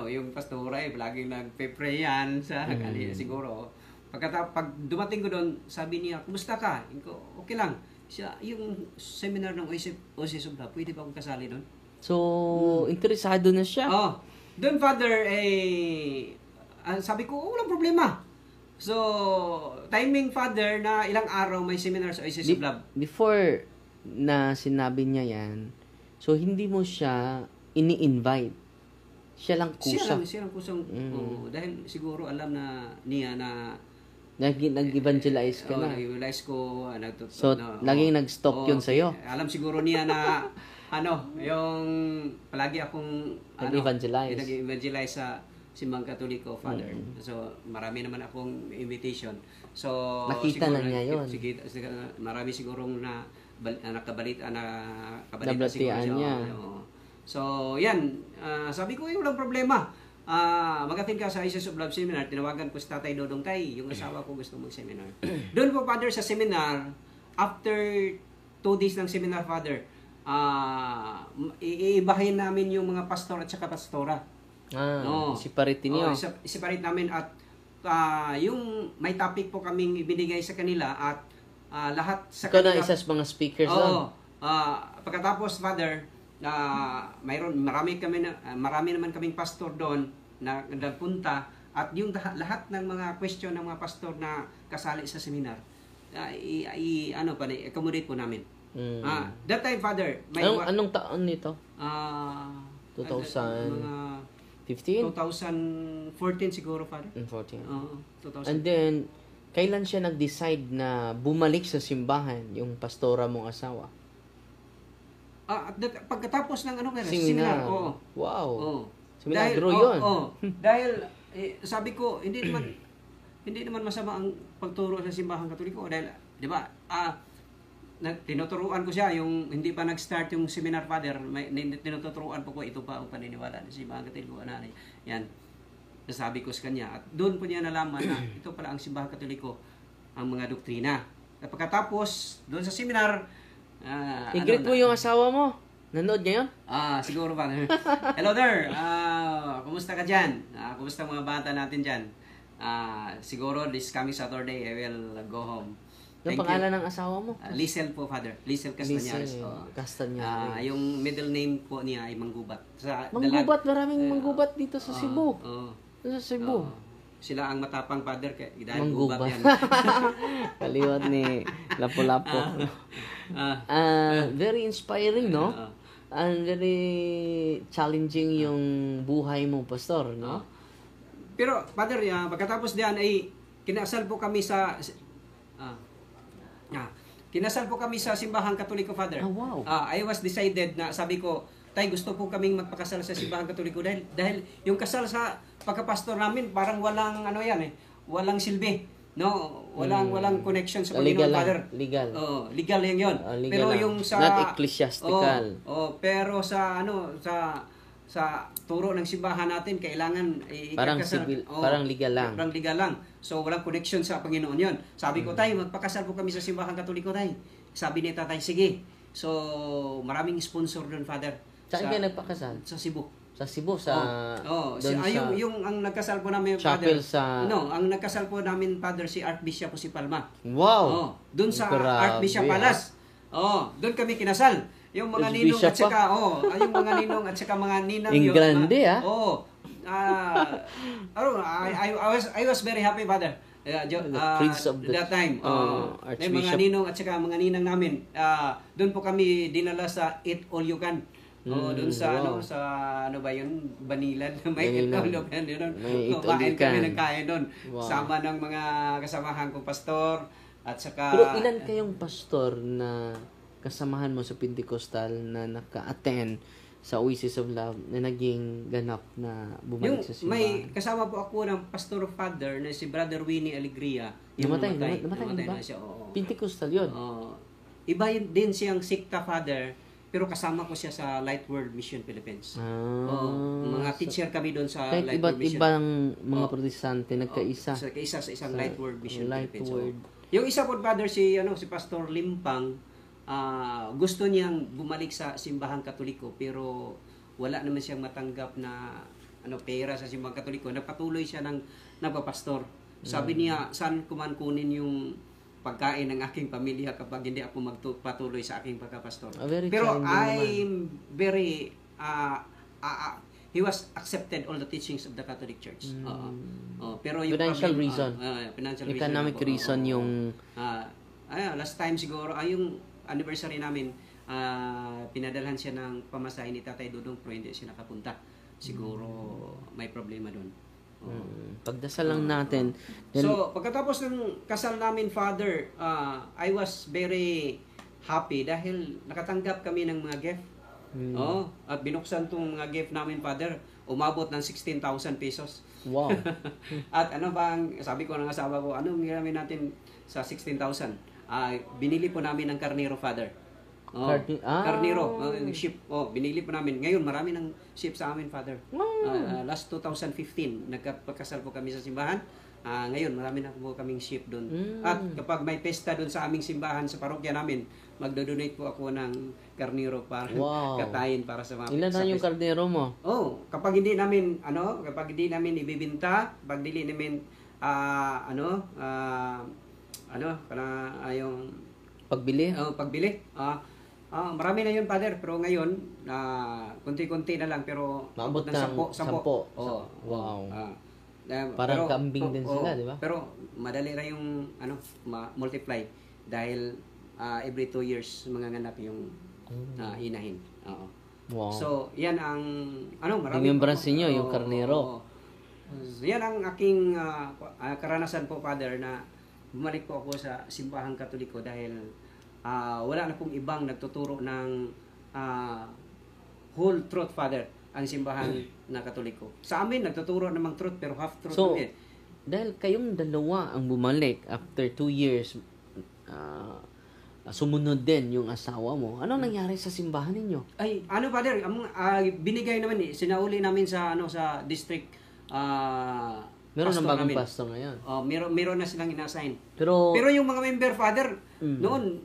yung pastora laging nagpe-pray yan sa kanila siguro. Pag dumating ko doon, sabi niya, kumusta ka? Okay lang. Yung seminar ng Oasis of Love, pwede ba akong kasali doon? So, interesado na siya. Doon, Father, sabi ko, walang problema. So, timing, Father, na ilang araw may seminar sa Oasis of Love. Before na sinabi niya yan, so hindi mo siya ini-invite. Siya lang kusa. Siya lang kusang. Dahil siguro alam na niya na nag-evangelize ka na. Nag-evangelize ko. So, laging nag-stalk yun sa'yo. Alam siguro niya na yung palagi akong nag-evangelize sa simbang Katoliko, Father. So, marami naman akong invitation. So, nakita na niya yun. Marami sigurong nakabalita siguro niya. So, yan. Sabi ko, walang problema. Mag-attend ka sa Oasis of Love Seminar. Tinawagan ko si Tatay Dodong Tay. Yung asawa ko gusto mag-seminar. Doon po, Father, sa seminar, after 2 days ng seminar, Father, iibahin namin yung mga pastor at saka pastora. Separate niyo. Separate namin at yung may topic po kaming ibinigay sa kanila at lahat sa kanila. Ikaw na isa sa mga speakers lang. Pagkatapos, Father, marami naman kaming pastor doon na nagpunta at yung lahat ng mga question ng mga pastor na kasali sa seminar, accommodate po namin. That time, Father, Anong taon nito? 2000? Mga 15? 2014 siguro, Father. 14. 2000. And then, kailan siya nag-decide na bumalik sa simbahan, yung pastora mong asawa? Pagkatapos ng Seminar. Oo. Wow. Oo. Seminadro yun. Dahil, sabi ko, hindi naman masama ang pagturo sa simbahang Katoliko. Dahil, di ba, tinuturuan ko siya, yung hindi pa nag-start yung seminar, Father, tinuturuan po ko, ito pa ang paniniwala ng simbahang Katoliko. Yan. Nasabi ko sa kanya. At doon po niya nalaman na ito pala ang simbahang Katoliko, ang mga doktrina. At pagkatapos, doon sa seminar, i-greet mo yung asawa mo. Nanood niya yun? Siguro, Father. Hello there. Kumusta ka dyan? Kumusta mga bata natin dyan? Siguro this coming Saturday, I will go home. Yung pangalan ng asawa mo? Liesel po, Father. Liesel Castañares. Castañares. Yung middle name po niya ay Manggubat. Manggubat, maraming Manggubat dito sa Cebu. Sa Cebu. Sila ang matapang, Father, dahil Gubat yan. Kaliwat ni Lapu-Lapu. Very inspiring, no? And very challenging yung buhay mo, Pastor, no? Pero, Father, pagkatapos diyan ay kinasal po kami sa simbahang Katoliko, Father. Wow. I was decided na sabi ko, tay, gusto po kaming magpakasal sa simbahang Katoliko dahil yung kasal sa pagkapastor namin parang walang walang silbi. No, walang connection sa Panginoon, Father. Legal. Legal lang 'yon. Pero yung sa not ecclesiastical. Pero sa sa turo ng simbahan natin kailangan parang civil, parang legal lang. Parang legal lang. So walang connection sa Panginoon 'yon. Sabi ko, tay, magpakasal po kami sa simbahang Katoliko, tay. Sabi ni tatay, sige. So maraming sponsor doon, Father. Saan kayo nagpakasal? Sa Cebu. Sa Cebu, yung ang nagkasal po namin, chapel, Father. Ang nagkasal po namin, Father, si Archbishop si Palma. Wow. Doon sa Archbishop Palace. Doon kami kinasal. Yung mga ninong at saka yung mga ninong at saka mga ninang yun. Grande, I was very happy, Father. Prince of that time. May mga ninong at saka mga ninang namin. Doon po kami dinala sa Eat All You Can. Doon sa sa ano ba yun? Banilan. May Eat All You Can. Kain kami ng kain doon. Sama ng mga kasamahan kong pastor at saka... Pero ilan kayong pastor na kasamahan mo sa Pentecostal na naka-attend sa Oasis of Love na naging ganap na bumalik sa simbahan? May kasama po ako ng pastor father na si Brother Winnie Alegria. Namatay na siya. Pentecostal yun? Iba din siyang sikta, Father, pero kasama ko siya sa Light World Mission Philippines. Mga teacher kami doon sa Light World Mission. Ibang mga protestante nagkaisa. Sa isang Light World Mission Philippines. World. Yung isa po, Father, si Pastor Limpang, gusto niyang bumalik sa simbahang Katoliko pero wala naman siyang matanggap na pera sa simbahang Katoliko. Nagpatuloy siya ng nagpapastor. Sabi niya, saan ko man kunin yung pagkain ng aking pamilya kapag hindi ako magpatuloy sa aking pagkapastor. Pero I'm very he was accepted all the teachings of the Catholic Church. Pero yung financial reason. Economic reason yung last time siguro yung anniversary namin, pinadalhan siya ng pamasahe ni Tatay Dudong pero hindi siya nakapunta. Siguro may problema doon. Pagdasal lang natin. So, pagkatapos ng kasal namin, Father, I was very happy dahil nakatanggap kami ng mga gift. At binuksan tong mga gift namin, Father, umabot ng 16,000 pesos. Wow. At sabi ko ng asawa ko, anong ginamit natin sa 16,000? Binili po namin ng karnero, Father. Karnero, ship. Binili po namin. Ngayon, marami ng ship sa amin, Father. Last 2015, nagpagkasal po kami sa simbahan. Ngayon, marami na po kaming ship doon. At kapag may pesta doon sa aming simbahan, sa parokya namin, magdo-donate po ako ng karnero para katayin para sa mga... Ilan na yung karnero mo? Kapag hindi namin, ibibinta, pag hindi namin, yung pagbili? Pagbili. Marami na yun, Father, pero ngayon, kunti-kunti na lang, pero maabot ng 10. Wow. Parang kambing din sila, di ba? Pero madali na yung multiply dahil every 2 years manganganak yung inahin. Oo. Wow. So, yan ang Remembrance niyo, yung Oo, karnero. oo. So, yan ang aking karanasan po, Father, na bumalik po ako sa simbahang Katoliko dahil wala na pong ibang nagtuturo ng whole truth, Father, ang simbahan na Katoliko. Sa amin, nagtuturo namang truth, pero half truth So, namin. dahil kayong dalawa ang bumalik after 2 years, sumunod din yung asawa mo. Anong nangyari sa simbahan ninyo? Ay, Father, binigay naman sinauli namin sa sa district Meron ng pastor bagong namin. pastor ngayon. Meron na silang inassign. Pero Pero yung mga member, Father, noon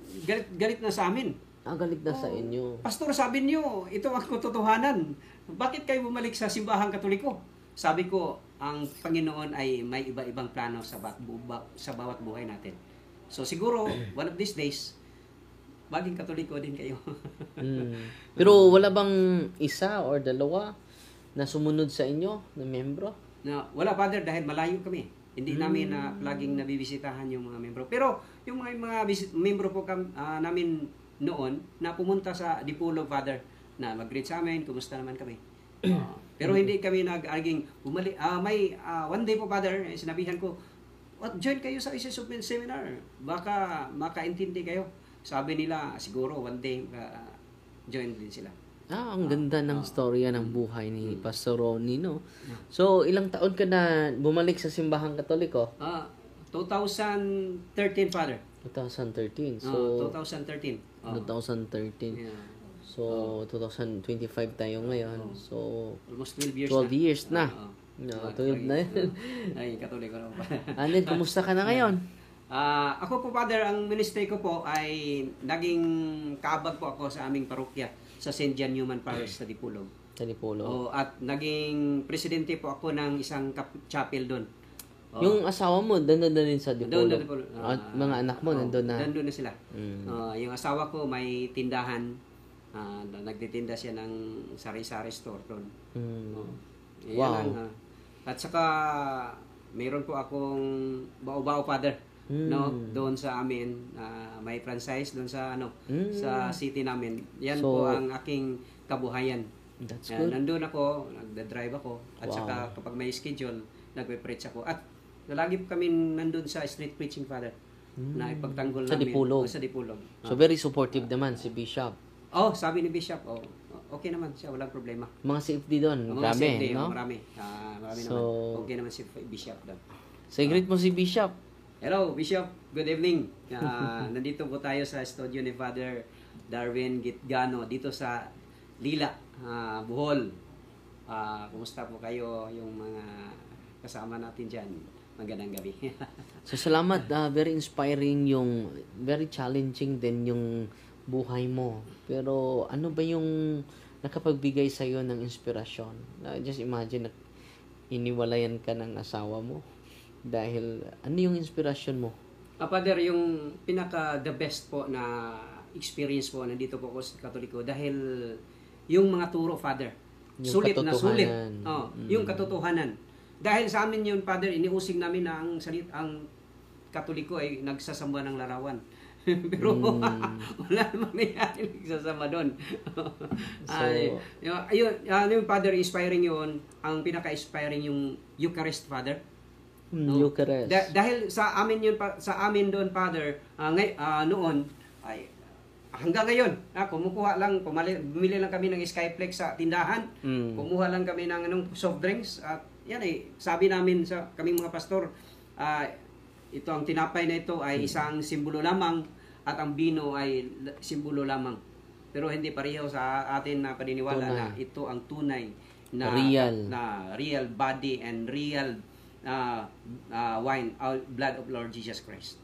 galit na sa amin. galit na sa inyo. Pastor, sabi niyo, ito ang katotohanan. Bakit kayo bumalik sa simbahang Katoliko? Sabi ko, ang Panginoon ay may iba-ibang plano sa bawat buhay natin. So siguro, one of these days, maging Katoliko din kayo. Pero wala bang isa or dalawa na sumunod sa inyo na membro? Wala, Father, dahil malayo kami. Hindi namin laging nabibisitahan yung mga membro. Pero yung mga membro po namin noon na pumunta sa Dipolog, Father, na mag-greet sa amin, kumusta naman kami. Pero hindi kami nag-aging bumalik. May one day po, Father, sinabihan ko, join kayo sa ISIS Open Seminar. Baka makaintindi kayo. Sabi nila, siguro one day join din sila. Ang ganda ng storya ng buhay ni Pastor Ronnie, no? So, ilang taon ka na bumalik sa simbahang Katoliko? 2013, Father. 2013. So, 2013. 2013. Yeah. So, 2025 tayo ngayon. So, Almost 12 years 12 years na. No, 12 na yun. Ay, Katoliko na po. Anin, kumusta ka na ngayon? Ako po, Father, ang ministry ko po ay naging kaabag po ako sa aming parokya sa St. John Newman Parish sa Dipolog. Sa Dipolog. At naging presidente po ako ng isang chapel doon. Yung asawa mo, nandun na rin sa Dipolog. Doon. At mga anak mo, nandun na. Nandun na sila. Yung asawa ko may tindahan. Nagtitinda siya ng sari-sari store doon. Wow. At saka, mayroon po akong bao-bao, Father. No, doon sa amin may franchise doon sa sa city namin. Yan po ang aking kabuhayan. That's good. Nandoon ako, nagda-drive ako at saka kapag may schedule, nagpe-preach ako. At lagi po kami nandoon sa street preaching, Father. Na ipagtanggol sa namin Dipolog. sa Dipolog. So very supportive naman si Bishop. Sabi ni Bishop, okay naman siya, walang problema. Mga safety doon, Mga grabe, safety, no? Marami So, naman. Okay naman si Bishop doon. Say greet mo si Bishop. Hello, Bishop. Good evening. Nandito po tayo sa studio ni Father Darwin Gitgano dito sa Lila, Bohol. Kumusta po kayo yung mga kasama natin dyan? Magandang gabi. So, salamat. Very inspiring yung, very challenging din yung buhay mo. Pero, ano ba yung nakapagbigay sa'yo ng inspirasyon? Just imagine na iniwalayan ka ng asawa mo. Dahil, ano yung inspirasyon mo? Father, yung pinaka the best po na experience po nandito po ako sa Katoliko dahil yung mga turo, Father, Yung sulit na sulit. katotohanan. Yung katotohanan. Dahil sa amin yun, Father, iniusig namin na ang Katoliko ay nagsasamba ng larawan. Pero wala namang nangyari nagsasama doon. Yung Father, inspiring yun. Ang pinaka-inspiring yung Eucharist, Father. Eucharist. Dahil sa amin yun, sa amin doon, Father, noon, ay hanggang ngayon, kumukuha lang, bumili lang kami ng Skyflex sa tindahan, kumuha lang kami ng soft drinks, at yan sabi namin sa kaming mga pastor, ito ang tinapay na ito ay isang simbolo lamang, at ang bino ay simbolo lamang. Pero hindi pareho sa atin na paniniwala na ito ang tunay na real body and real wine, blood of Lord Jesus Christ.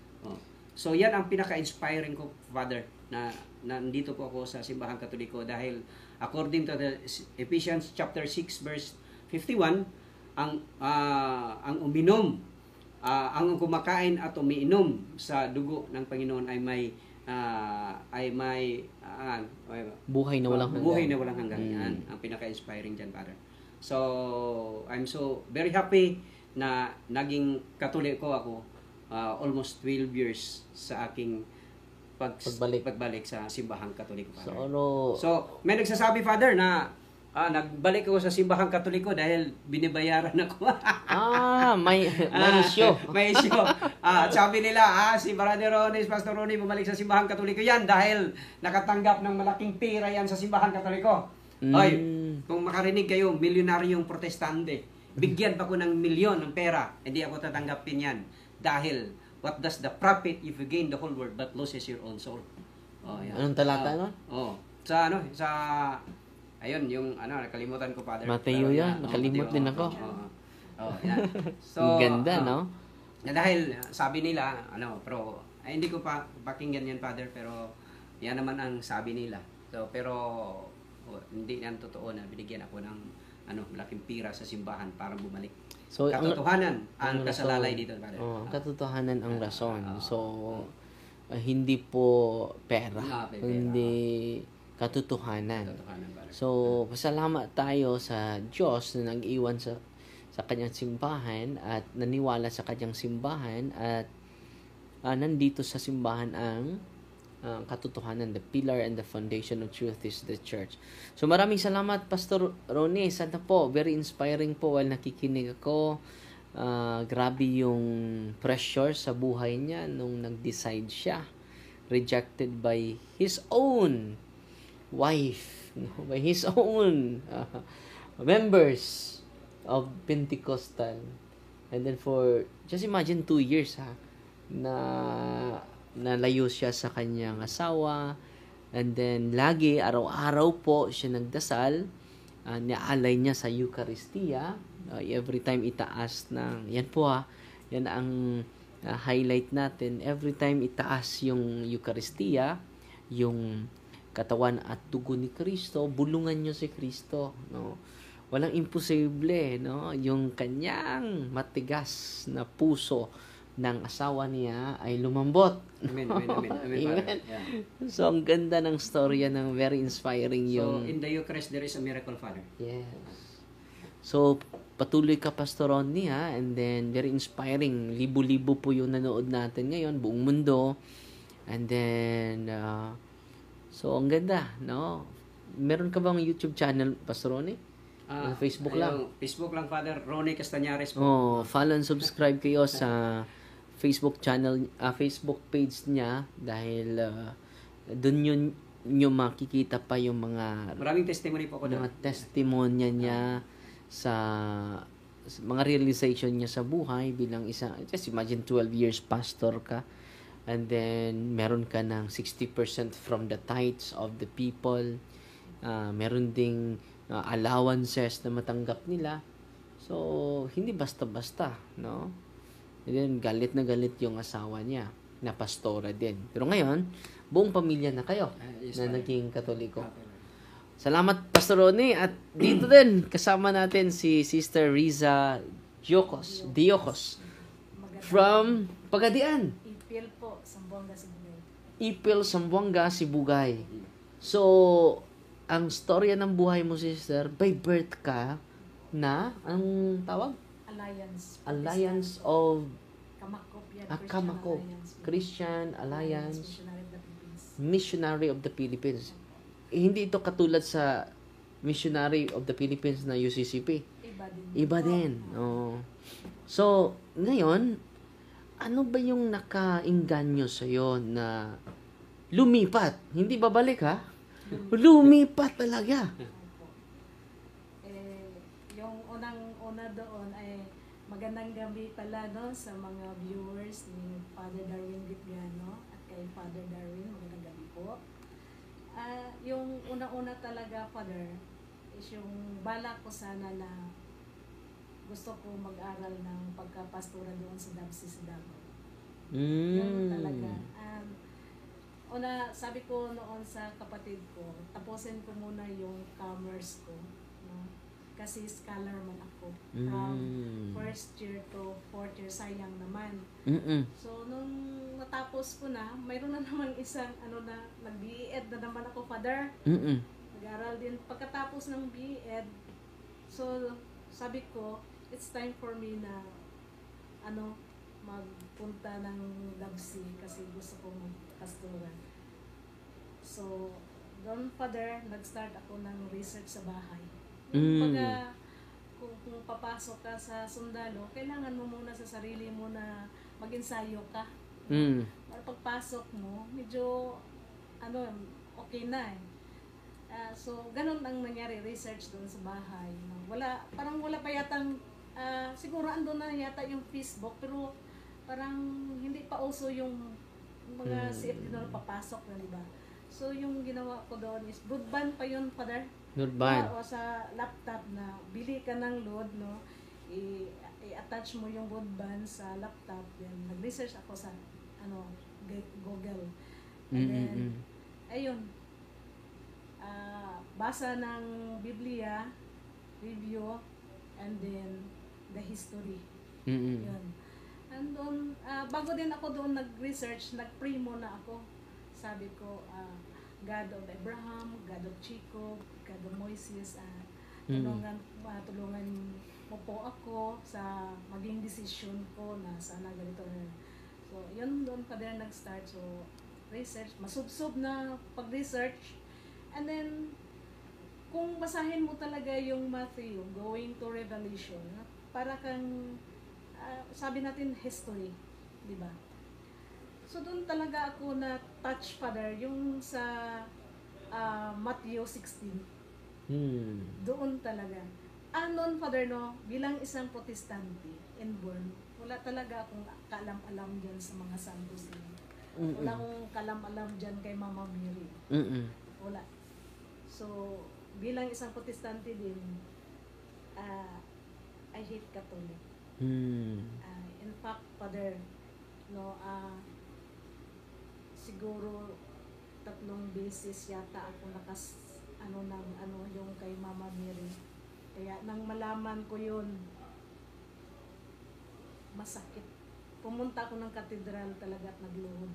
So yan ang pinaka-inspiring ko, Father, na nandito po ako sa Simbahang Katoliko dahil according to the Ephesians chapter 6 verse 51, ang uminom, ang kumakain at umiinom sa dugo ng Panginoon ay may buhay na walang hanggan. Buhay na walang hanggan. Yan ang pinaka-inspiring dyan, Father. So I'm so very happy na naging Katoliko ako almost 12 years sa aking pagbalik sa simbahang Katoliko, Father. So, So, may nagsasabi, Father, na nagbalik ako sa simbahang Katoliko dahil binibayaran ako. may issue. May issue. At sabi nila, si Brother Ronnie, Pastor Ronnie, bumalik sa simbahang Katoliko yan dahil nakatanggap ng malaking pira yan sa simbahang Katoliko. Oy, kung makarinig kayo, milyonaryong protestante, bigyan pa ko ng milyon ng pera, hindi ako tatanggapin yan. Dahil, what does the profit if you gain the whole world but loses your own soul? Yan. Anong talata nun? Ayun, yung nakalimutan ko, Father. Mateo yan, nakalimut din ako. Yan. So, ganda, no? Dahil sabi nila, pero hindi ko pa pakinggan yan, Father, pero yan naman ang sabi nila. So, pero hindi yan totoo na binigyan ako ng malaking pira sa simbahan para bumalik. So, katotohanan ang kasalalay dito, Father. Katotohanan ang rason. So, hindi po pera, hindi katotohanan. So, pasalamat tayo sa Diyos na nag-iwan sa kanyang simbahan at naniwala sa kanyang simbahan at nandito sa simbahan ang katotohanan, the pillar and the foundation of truth is the church. So maraming salamat, Pastor Ronnie. Sana po, very inspiring po while nakikinig ako. Grabe yung pressure sa buhay niya nung nag-decide siya. Rejected by his own wife, by his own members of Pentecostal. And then just imagine 2 years na nalayo siya sa kanyang asawa, and then lagi araw-araw po siya nagdasal, niaalay niya sa Eucharistia, every time itaas ng yan po yan ang highlight natin, every time itaas yung Eucharistia, yung katawan at dugo ni Kristo, bulungan niyo si Kristo, no? Walang imposible, no? Yung kanyang matigas na puso ng asawa niya ay lumambot. Amen, amen, amen. Amen. Yeah. So, ang ganda ng storya ng very inspiring yung... So, in the Eucharist, there is a miracle, Father. Yes. So, patuloy ka, Pastor Ronnie, and then, very inspiring. Libo-libo po yung nanood natin ngayon, buong mundo. And then, so, ang ganda, no? Meron ka bang YouTube channel, Pastor Ronnie? Facebook lang? Facebook lang, Father. Ronnie Castañares po. Follow and subscribe kayo sa Facebook channel, Facebook page niya dahil doon nyo makikita pa yung mga maraming testimony po ako doon. Mga testimonya niya sa mga realization niya sa buhay bilang just imagine 12 years pastor ka, and then meron ka ng 60% from the tithes of the people, meron ding allowances na matanggap nila. So, hindi basta-basta, no? And then, galit na galit yung asawa niya, na pastora din. Pero ngayon, buong pamilya na kayo na naging Katoliko. Salamat, Pastor Ronnie. At dito din, kasama natin si Sister Riza Diocos from Pagadian. Ipil po, Sambuanga, Sibugay. Ipil, Sambuanga, Sibugay. So, ang storya ng buhay mo, sister, by birth ka na, ang tawag? Alliance of Kamakop Christian Alliance Missionary of the Philippines. Hindi ito katulad sa Missionary of the Philippines na UCCP. Iba din. So, ngayon, ano ba yung nakainganyo sa'yo na lumipat? Hindi babalik, lumipat talaga. Yung unang-una doon ay magandang gabi pala sa mga viewers ni Father Darwin Vipiano at kay Father Darwin, magandang gabi po. Yung una-una talaga, Father, is yung balak ko sana na gusto ko mag-aral ng pagkapastora doon sa Dabsi sa Davao. Yun talaga. Sabi ko noon sa kapatid ko, tapusin ko muna yung commerce ko. No? Kasi scholar man ako. From first year to fourth year, sayang naman. So, nung natapos ko na, mayroon na naman isang, nag-B.Ed na naman ako, Father. Nag-aral din. Pagkatapos ng B.Ed, so, sabi ko, it's time for me na, magpunta ng Dabsi kasi gusto ko magpastoran. So, doon, Father, nag-start ako ng research sa bahay. Mm. Pagka, kung papasok ka sa sundalo, kailangan mo muna sa sarili mo na mag-ensayo ka. Mm. Para pagpasok mo, medyo, okay na eh. So, ganun ang nangyari, research doon sa bahay. No? Parang wala pa yatang, siguro andun na yata yung Facebook, pero parang hindi pa uso yung mga CFD na papasok na, di ba? So, yung ginawa ko doon is, broadband pa yun, Father. Broadband. O sa laptop na, bili ka ng load, no? I-attach mo yung broadband sa laptop. Then, nag-research ako sa, Google. And then, ayun, basa ng Biblia, review, and then, the history. Yun. And doon, bago din ako doon nag-research, nag-pray muna ako. Sabi ko, God of Abraham, God of Jacob, God of Moses, tulungan mo po ako sa maging decision ko na sana ganito. So, yun doon pa din nag-start. So, research, masubsob na pag-research. And then, kung basahin mo talaga yung Matthew, going to Revelation, para kang, sabi natin, history, di ba? So, doon talaga ako na touch, Father, yung sa Matthew 16. Doon talaga. Anon, Father, no, bilang isang protestante inborn, wala talaga akong kaalam-alam dyan sa mga santos. Wala akong kaalam-alam dyan kay Mama Mary. Wala. So, bilang isang protestante din, I hate Catholic. In fact, Father, no, siguro 3 beses yata ako yung kay Mama Mary. Kaya nang malaman ko yun, masakit. Pumunta ako ng katedral talaga at nagluhod.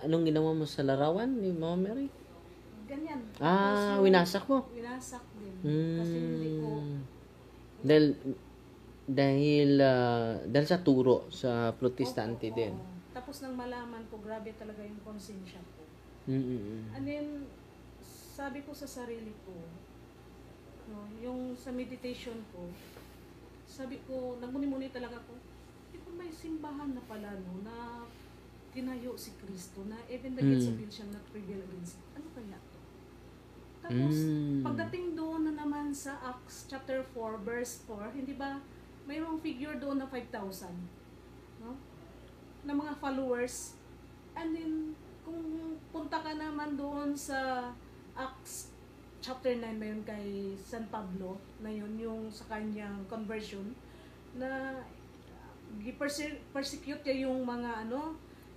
Anong ginawa mo sa larawan ni Mama Mary? Ganyan. Winasak mo? Winasak din. Kasi hindi ko... Dahil sa turo sa protestante din. Tapos nang malaman ko, grabe talaga yung konsensya ko. And then, sabi ko sa sarili ko, no, yung sa meditation ko, sabi ko, nagmuni-muni talaga ko, may simbahan na pala, no, na tinayo si Kristo, na even the gates of hell shall not prevail against it. Ano kaya to? Tapos, pagdating doon na naman sa Acts chapter 4, verse 4, hindi ba, mayroong figure doon na 5,000, no? Na mga followers. And then, kung punta ka naman doon sa Acts chapter 9, mayon kay San Pablo, na yun, yung sa kanyang conversion, na persecute niya yung mga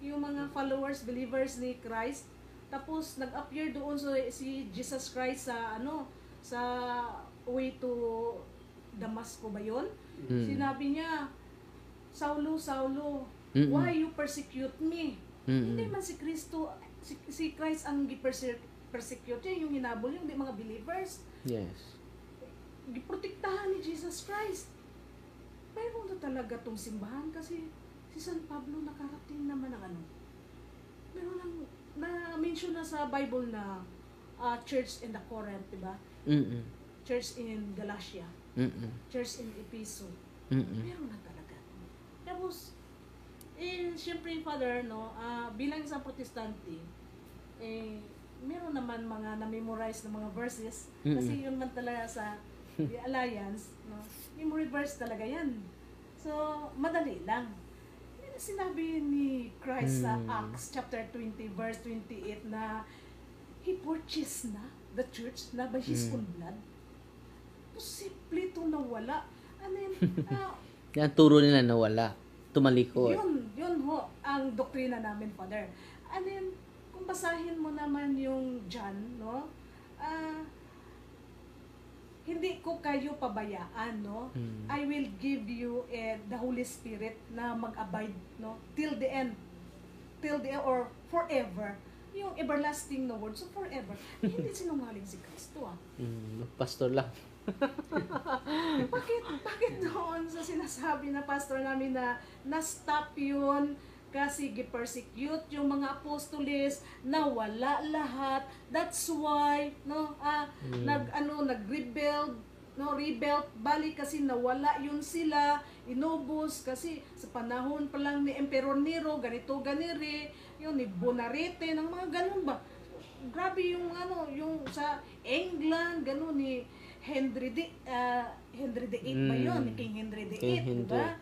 yung mga followers, believers ni Christ. Tapos nag-appear doon si Jesus Christ sa sa way to Damasco ba yun? Sinabi niya, Saulo, Saulo, why you persecute me? Hindi man si Kristo, si Christ ang persecute niya, yung hinabol yung mga believers. Yes. Giprotektahan ni Jesus Christ. Mayroon na talaga tong simbahan kasi si San Pablo nakarating naman ng meron lang na-mention na sa Bible na church in the Corinth, diba? Church in Galatia. Church in Ephesus. Meron na talaga. Tapos, siyempre, Father, no, bilang isang protestante, meron naman mga na-memorize na mga verses. Kasi yun man talaga sa the Alliance, no, memory verse talaga yan. So, madali lang. Sinabi ni Christ sa Acts chapter 20, verse 28 na He purchased na the church na by His own blood. Posible ito nawala. And then, Yan, turo nila nawala. Tumalikod. Yun ho, ang doktrina namin, Father. And then, kung basahin mo naman yung John, no, hindi ko kayo pabayaan, no? I will give you the Holy Spirit na mag-abide, no? Till the end or forever. Yung everlasting na word, so forever. Hindi sinungaling si Kristo, Pastor lang. Bakit doon sa sinasabi na pastor namin na na-stop yun kasi gi-persecute yung mga apostoles, nawala lahat. That's why rebel, bali kasi nawala yun sila, inubos kasi sa panahon pa lang ni Emperor Nero, ganito ganire, yun ni Bonarete, ng mga ganun ba. Grabe yung yung sa England, ganun ni Henry VIII ba yun? Ni King Henry VIII, diba?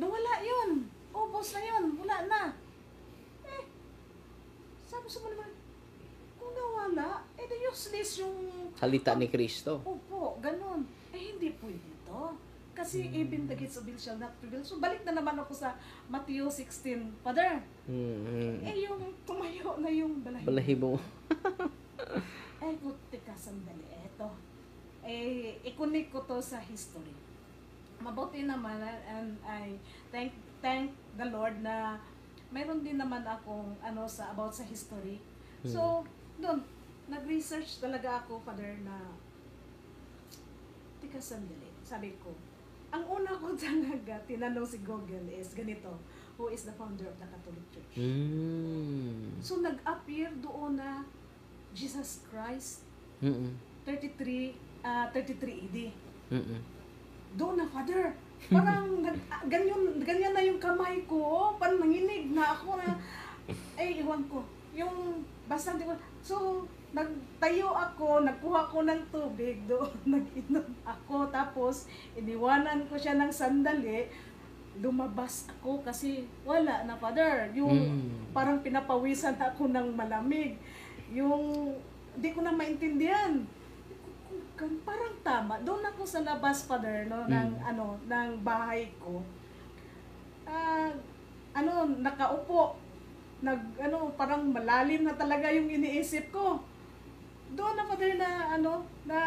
Nawala yun. Ubos na yun. Wala na. Sabi sa mga naman, kung nawala, di useless yung salita ni Kristo. Opo, ganun. Hindi pwede ito. Kasi even the gates of hell shall not prevail. So, balik na naman ako sa Matthew 16, Father. Yung tumayo na yung balahibo. Buti ka sandali. Eto. I-connect ko to sa history. Mabuti naman, and I thank the Lord na mayroon din naman akong about sa history. So, doon, nag-research talaga ako, Father, na tika sandali. Sabi ko, ang una ko talaga tinanong si Google is ganito, who is the founder of the Catholic Church? So, nag-appear doon na Jesus Christ, 33 AD. Doon na, Father. Parang ganyan na yung kamay ko. Parang nanginig na ako na, iwan ko. Yung, basta hindi ko. So, nagtayo ako, nagkuha ko ng tubig doon. Nag-inom ako. Tapos, iniwanan ko siya ng sandali. Lumabas ako kasi wala na, Father. Yung parang pinapawisan ako ng malamig. Yung, hindi ko na maintindihan. Parang tama. Doon ako sa labas, Father, ng bahay ko. Nakaupo. Parang malalim na talaga yung iniisip ko. Doon na, Father, na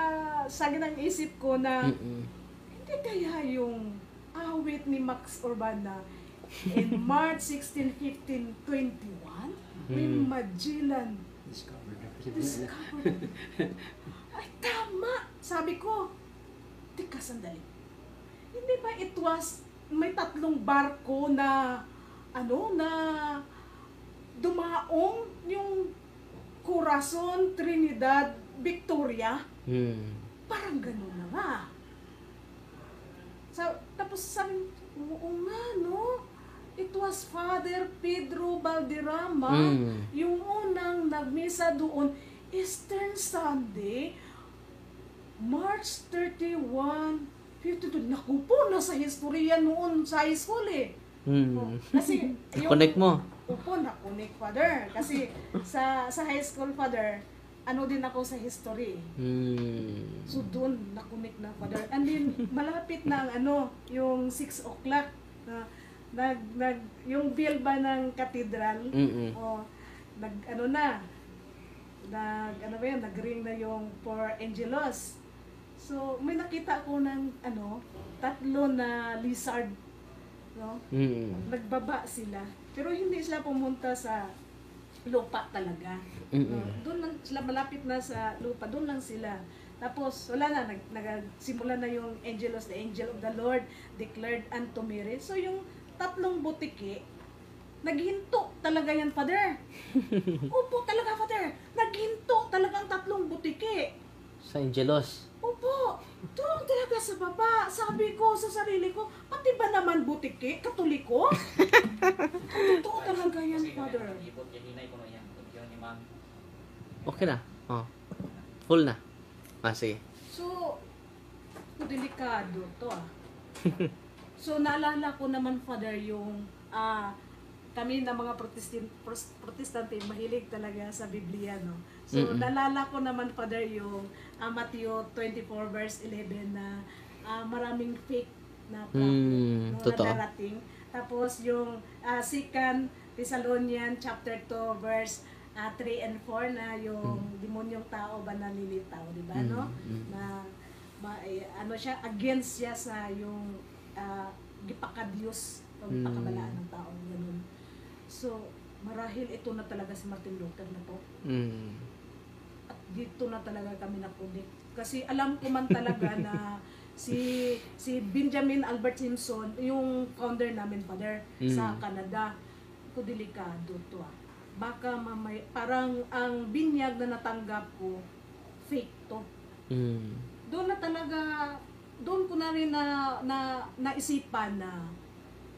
sagi ng isip ko na hindi kaya yung awit ni Max Urbana in March 16, 15, 21 may Magellan discovered. Ay, tama! Sabi ko, tika sandali. Hindi ba it was, may 3 barko na, na dumaong yung Corazon, Trinidad, Victoria? Parang gano'n na nga. Tapos sabi, oo nga, no? It was Father Pedro Valderrama, yung unang nagmisa doon, Eastern Sunday, March 31, 52. Naku po, nasa historia noon sa high school Kasi, connect mo? Opo, na-connect, Father. Kasi sa high school, Father, din ako sa history. So doon, na-connect na, Father. And then, malapit na yung 6 o'clock, yung bell ba ng cathedral, nag-ring na yung 4 Angelos. So, may nakita ko ng 3 na lizard, no? Nagbaba sila. Pero hindi sila pumunta sa lupa talaga. Doon lang sila, malapit na sa lupa, doon lang sila. Tapos, wala na, nagsimula na yung Angelos, the angel of the Lord declared unto Mary. So, yung 3 butiki, naghinto talaga yan, Father. Opo, talaga, Father. Naghinto talagang 3 butiki. Sa Angelos? Opo. Doon talaga sa baba. Sabi ko sa sarili ko, pati ba naman butiki? Katoliko? Totoo talaga yan, Father. Okay na. Full na. Sige. So, delikado to So, naalala ko naman, Father, yung kami na mga protestante, mahilig talaga sa Biblia, no? So, naalala ko naman, Father, yung Matthew 24 verse 11 na maraming fake na prophet, na darating. Tapos, yung 2 Thessalonians chapter 2 verse 3 and 4 na yung demonyong tao ba nalilitaw, di ba, no? Na siya, against siya sa yung gipakadyos, pagpakabalaan ng tao, ganun. So, marahil ito na talaga si Martin Luther na to. At dito na talaga kami napunik. Kasi alam ko man talaga na si Benjamin Albert Simpson, yung founder namin, Father, sa Canada, ko delikado to Baka parang ang binyag na natanggap ko, fake to. Doon na talaga, doon ko na rin naisipan na,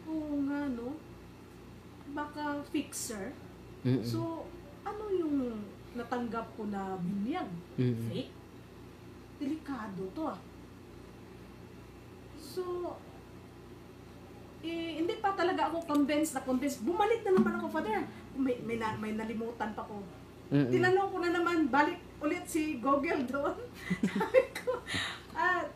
oo nga no, baka fixer. So, ano yung natanggap ko na binyag? Fake? Delikado to So, hindi pa talaga ako convinced. Bumalik na naman ako, Father. May nalimutan pa ko. Tinanong ko na naman, balik ulit si Google doon. Sabi ko,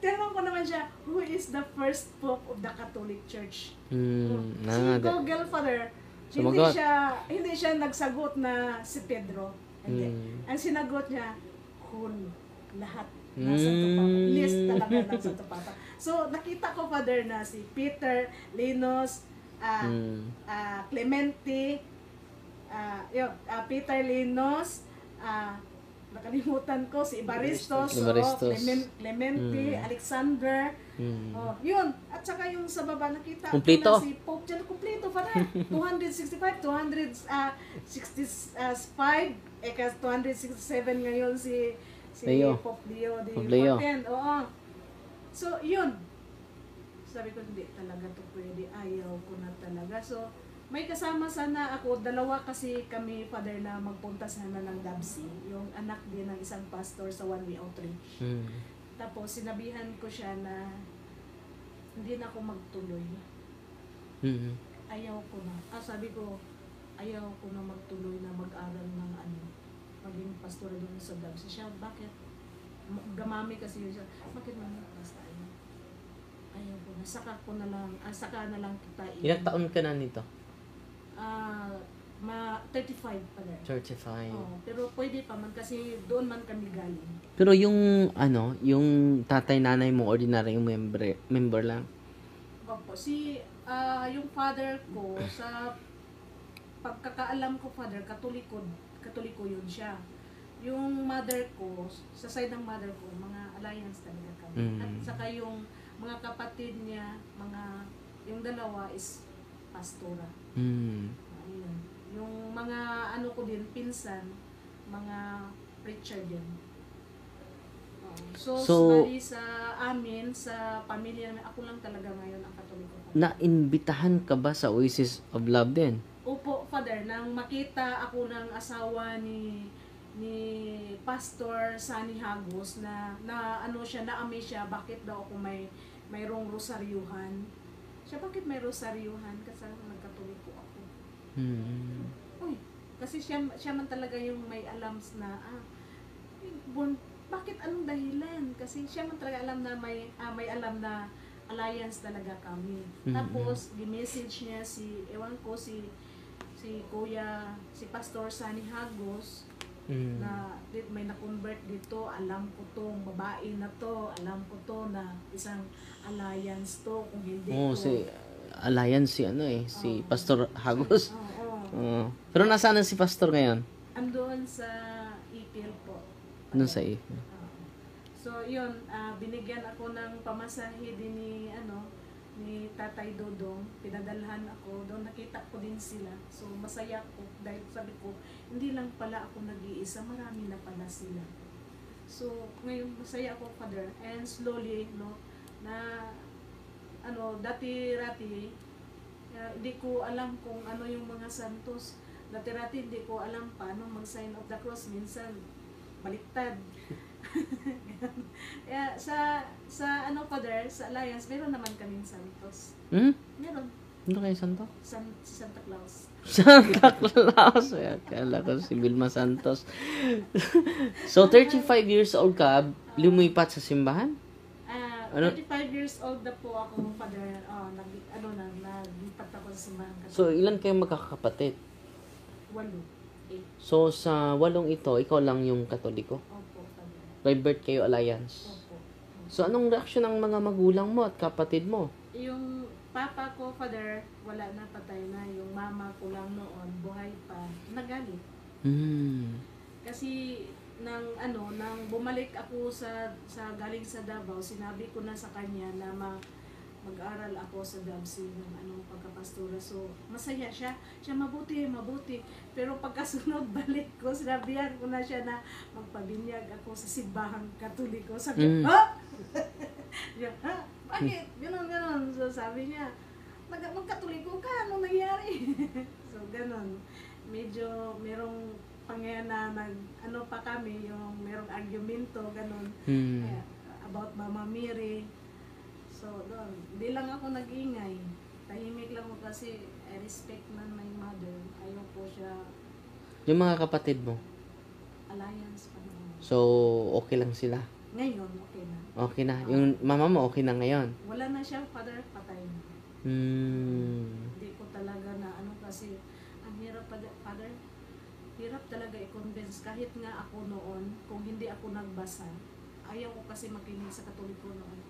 tinanong ko naman siya, who is the first Pope of the Catholic Church? Si Google, Father, hindi siya nagsagot na si Pedro. Hindi. Ang sinagot niya, lahat nasa Tupapa. List talaga nasa Tupapa. So, nakita ko, Father, na si Peter, Linos, Clemente, Peter Linos, nakalimutan ko, si Evaristos, Clemente, Alexander, yun. At saka yung sa baba, nakita ko na si Pope John, kumpleto, Father. 265, 265, 267 ngayon si Pope Leo XIV. Oo. So, yun. Sabi ko, hindi talaga to pwede. Ayaw ko na talaga. So, may kasama sana ako. Dalawa kasi kami, Father, na magpunta sana ng Dabsi. Yung anak din ng isang pastor sa One Way Outreach. Tapos, sinabihan ko siya na hindi na ako magtuloy. Ayaw ko na. Sabi ko, ayaw ko na magtuloy na mag-aral ng maging pastor doon sa Dabsi. Siya, bakit? Gamami kasi yun siya. Bakit naman basta ayaw ko na. Saka na lang kita. Ilang taon ka na nito? 35 pa rin. 35. Pero pwede pa man kasi doon man kami galing. Pero yung yung tatay nanay mo ordinary yung member lang. Opo, yung father ko sa pagkakaalam ko, Father, Katoliko yun siya. Yung mother ko, sa side ng mother ko, mga alliance talaga kami. At saka yung mga kapatid niya, yung dalawa is pastora. Ayun. Yung mga ko din, pinsan, mga preacher din. So bali sa amin, sa pamilya namin, ako lang talaga ngayon ang Katoliko. Na-imbitahan ka ba sa Oasis of Love din? Opo, Father, nang makita ako ng asawa ni Pastor Sunny Hagos na siya, na-amaze siya, bakit daw ako mayroong rosaryuhan. Siya, bakit may rosaryuhan? Kasi nagkatoliko ako. Uy, kasi siya man talaga yung may alam na, bakit anong dahilan? Kasi siya man talaga alam na may alam na alliance talaga kami. Tapos, di-message niya si Kuya, si Pastor Sunny Hagos, na may na-convert dito, alam ko tong babae na to, alam ko to na isang alliance to, kung hindi si alliance si Pastor Hagos. Pero nasaan si Pastor ngayon? Andoon sa Ipil po. Andoon sa Ipil. So yun, binigyan ako ng pamasahe din ni Tatay Dodong, pinadalhan ako, doon nakita ko din sila. So masaya ko dahil sabi ko, hindi lang pala ako nag-iisa, marami na pala sila. So ngayon masaya ako, Father, and slowly na dati-rati hindi ko alam kung ano yung mga santos. Dati-rati hindi ko alam paano mag-sign of the cross, minsan baliktad. Kaya sa Father, sa Alliance, meron naman kaming santos. Meron. Ano kayo santo? Si Santa Claus. Santa Claus. Kala ko si Vilma Santos. So, 35 years old ka, lumipat sa simbahan? 35 years old na po ako, Father. Naglipat ako sa simbahan. So, ilan kayong magkakapatid? 8. So, sa 8 ito, ikaw lang yung Katoliko? By birth kayo alliance. Opo. So, anong reaksyon ng mga magulang mo at kapatid mo? Yung papa ko, Father, wala na, patay na. Yung mama ko lang noon, buhay pa, nagalit. Kasi, nang bumalik ako sa galing sa Davao, sinabi ko na sa kanya na mag-aral ako sa DABC ng pagkapastora. So, masaya siya. Siya mabuti. Pero pagkasunod, balik ko, sinabihan ko na siya na magpabinyag ako sa simbahang Katoliko. Sabi, ha? Ha? Bakit? Ganon. So, sabi niya, magkatoliko ka, ano nangyari? So, ganon. Medyo merong pangyayari na pa kami, yung merong argumento, ganon. About Mama Mary. So, doon. Hindi lang ako nag-ingay. Tahimik lang ako kasi I respect man my mother. Ayaw po siya. Yung mga kapatid mo? Alliance pa naman. So, okay lang sila? Ngayon, okay na. Okay na. Yung mama mo, okay na ngayon? Wala na siya, father, patay na. Hindi ko talaga na kasi ang hirap father, hirap talaga i-convince kahit nga ako noon, kung hindi ako nagbasa, ayaw ko kasi makinig sa Katoliko noon.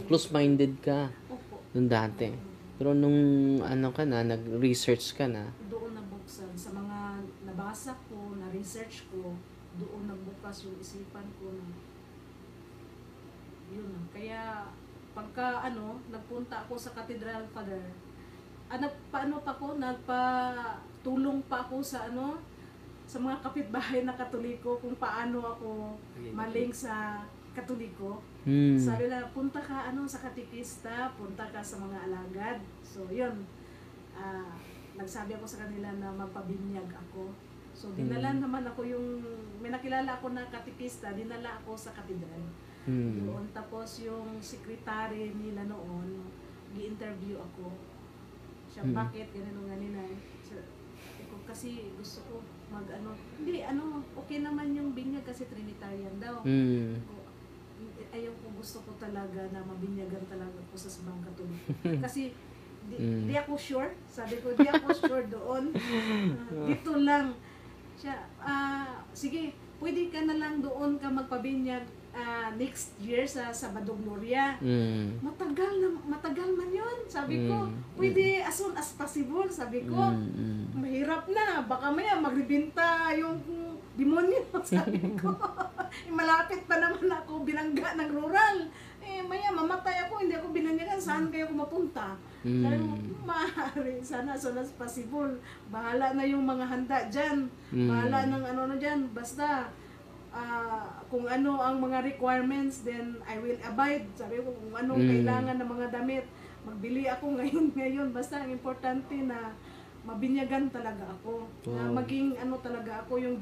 Close-minded ka. Opo. Nung dati. Pero nung nag-research ka na. Doon nabuksan. Sa mga nabasa ko, na-research ko, doon nagbukas yung isipan ko na yun. Kaya pagka nagpunta ako sa Cathedral, Father, nagpatulong pa ako sa sa mga kapitbahay na Katoliko kung paano ako maling sa Katoliko. Sabi na, punta ka sa katikista, punta ka sa mga alagad. So, yun. Nagsabi ako sa kanila na magpabinyag ako. So, dinala naman ako may nakilala ako na katikista, dinala ako sa katedral. Doon. Tapos, yung sekretary nila noon, gi-interview ako. Siya, bakit? Ganito. So, kasi gusto ko okay naman yung binyag kasi Trinitarian daw. Ayaw ko, gusto ko talaga na mabinyagan talaga ako sa Simbahang Katoliko. Kasi di ako sure. Sabi ko, di ako sure doon. Dito lang. Siya, sige, pwede ka na lang doon ka magpabinyag next year sa Sabado Gloria. Matagal man yun. Sabi ko, pwede as soon as possible. Sabi ko, mahirap na. Baka maya magribinta yung demonyo. Sabi ko, malapit pa naman ako binangga ng rural. Maya mamatay ako, hindi ako binanyagan. Saan kayo mapunta? Sabi ko, maaari. Sana as soon as possible. Bahala na yung mga handa dyan. Bahala ng dyan. Basta, kung ano ang mga requirements, then I will abide. Sabi ko, kung anong kailangan ng mga damit, magbili ako ngayon. Basta ang importante na mabinyagan talaga ako. Na maging talaga ako yung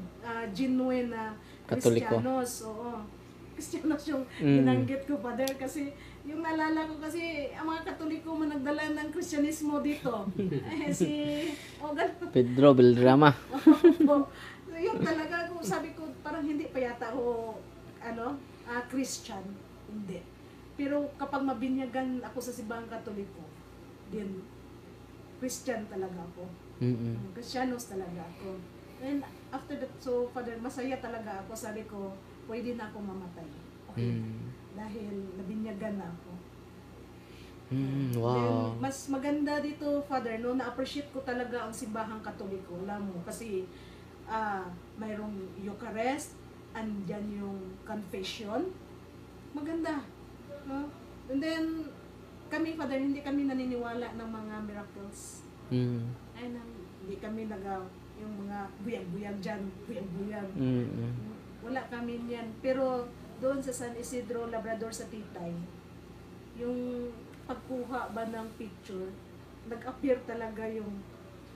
genuine na Kristiyanos. Oo. Kristiyanos yung binanggit ko, Father. Kasi yung naalala ko kasi, ang mga Katoliko man nagdala ng Kristyanismo dito. Pedro Beldrama. So, yun talaga, sabi ko, parang hindi pa yata ako, Christian. Hindi. Pero kapag mabinyagan ako sa Simbahang Katoliko, din, Christian talaga ako. Kristyanos talaga ako. And after that, so, Father, masaya talaga ako. Sabi ko, pwede na ako mamatay. Okay. Dahil nabinyagan na ako. Wow. Then, mas maganda dito, Father, na-appreciate ko talaga ang Simbahang Katoliko. Alam mo, kasi, mayroong Eucharist, andyan yung confession. Maganda. No? And then, kami, Father, hindi kami naniniwala ng mga miracles. Hindi kami yung mga buyag-buyag dyan, buyag-buyag. Wala kami niyan. Pero, doon sa San Isidro, Labrador sa Titay, yung pagkuha ba ng picture, nag-appear talaga yung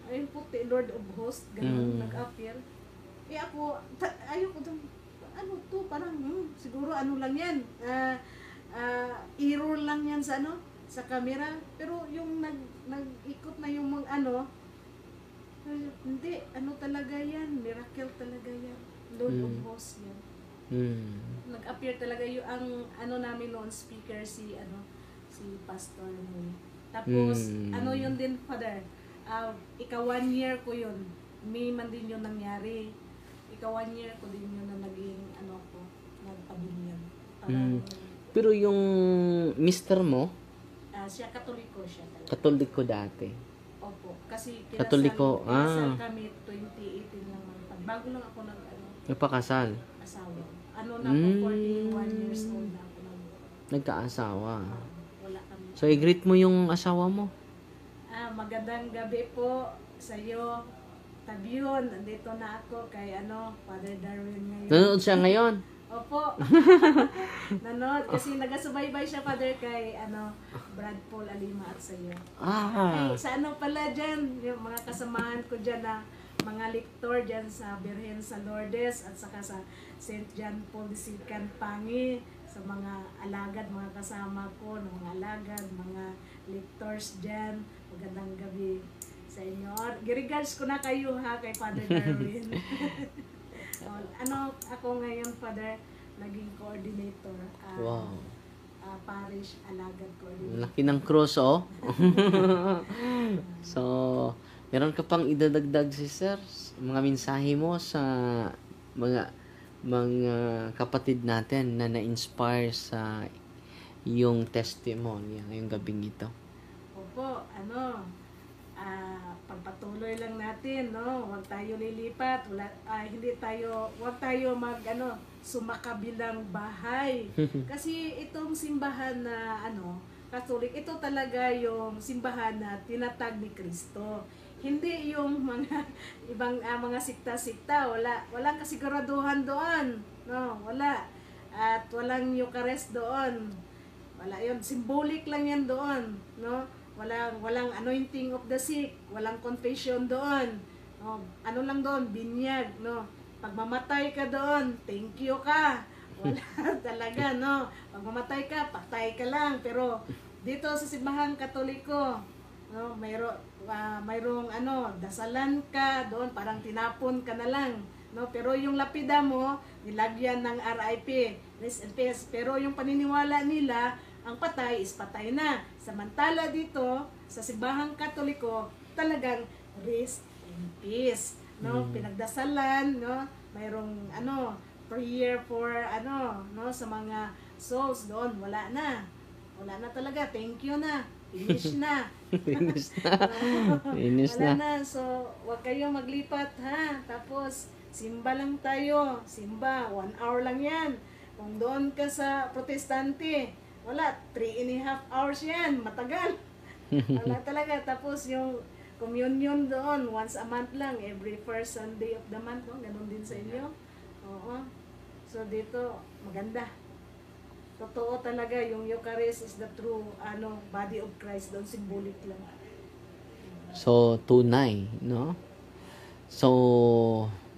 ayun puti, Lord of Hosts, ganun, nag-appear. Ako, ayoko doon, parang, siguro lang yan, error lang yan sa sa camera. Pero yung nag-ikot na yung mga hindi, talaga yan, miracle talaga yan, Lord of Hosts yan. Nag-appear talaga yung, ang namin noon, speaker si Pastor Noy. Tapos, yun din, Father, ika 1 year ko yun. May man din yun nangyari. Ika 1 year ko din yun na naging nagpabinyag. Pero yung mister mo? Siya, Katoliko siya talaga. Katoliko dati? Opo. Kasi Katoliko, kinasal kami 2018 lang. Bago lang ako nagpakasal? Asawa. Na ako, 41 years old na ako nagkaasawa. Wala kami. So, i-greet mo yung asawa mo. Magandang gabi po sa iyo. Tabion, andito na ako kay Father Darwin ngayon. Nanonood siya ngayon? Opo. Nanood kasi nagasubaybay siya, Father, kay Brad Paul Alima at sa iyo. Ay, sa pala dyan, yung mga kasamahan ko dyan na mga lektor dyan sa Birhen sa Lourdes at saka sa St. John Paul II Pangi, sa mga alagad, mga kasama ko, mga alagad, mga lectors dyan. Magandang gabi sa inyo. Regards ko na kayo ha, kay Father Darwin. Ako ngayon, Father, naging coordinator. Wow. Parish alagad coordinator. Laki ng cross, oh. So, meron ka pang idadagdag, sister? Mga mensahe mo sa mga kapatid natin na na-inspire sa yung testimony ngayong gabing ito. Opo, pagpatuloy lang natin, no? Huwag tayo lilipat, huwag tayo sumakabilang bahay. Kasi itong simbahan na Catholic, ito talaga yung simbahan na tinatag ni Kristo. Hindi yung mga ibang mga sikta-sikta, walang kasiguraduhan doon. No, wala. At walang Eucharist doon. Wala 'yon, symbolic lang 'yan doon, no? Walang anointing of the sick, walang confession doon. No, lang doon, binyag, no? Pag mamatay ka doon, thank you ka. Wala talaga, no? Pag mamatay ka, patay ka lang. Pero dito sa simbahang Katoliko, no, mayroong dasalan ka doon, parang tinapon ka na lang, no? Pero yung lapida mo, nilagyan ng RIP, rest in peace. Pero yung paniniwala nila, ang patay is patay na. Samantala dito, sa simbahang Katoliko, talagang rest in peace, no? Pinagdasalan, no? Mayroong prayer for sa mga souls doon, wala na talaga, thank you na, finish na. Finish na. Wala na. So, wag kayong maglipat, ha? Tapos, simba lang tayo. Simba, 1 hour lang yan. Kung doon ka sa protestante, wala, 3.5 hours yan. Matagal. Wala talaga. Tapos, yung communion doon, once a month lang. Every first Sunday of the month. No? Ganon din sa inyo. Oo. So, dito, maganda. Totoo talaga, yung Eucharist is the true body of Christ, doon symbolic lang. So, tunay, no? So,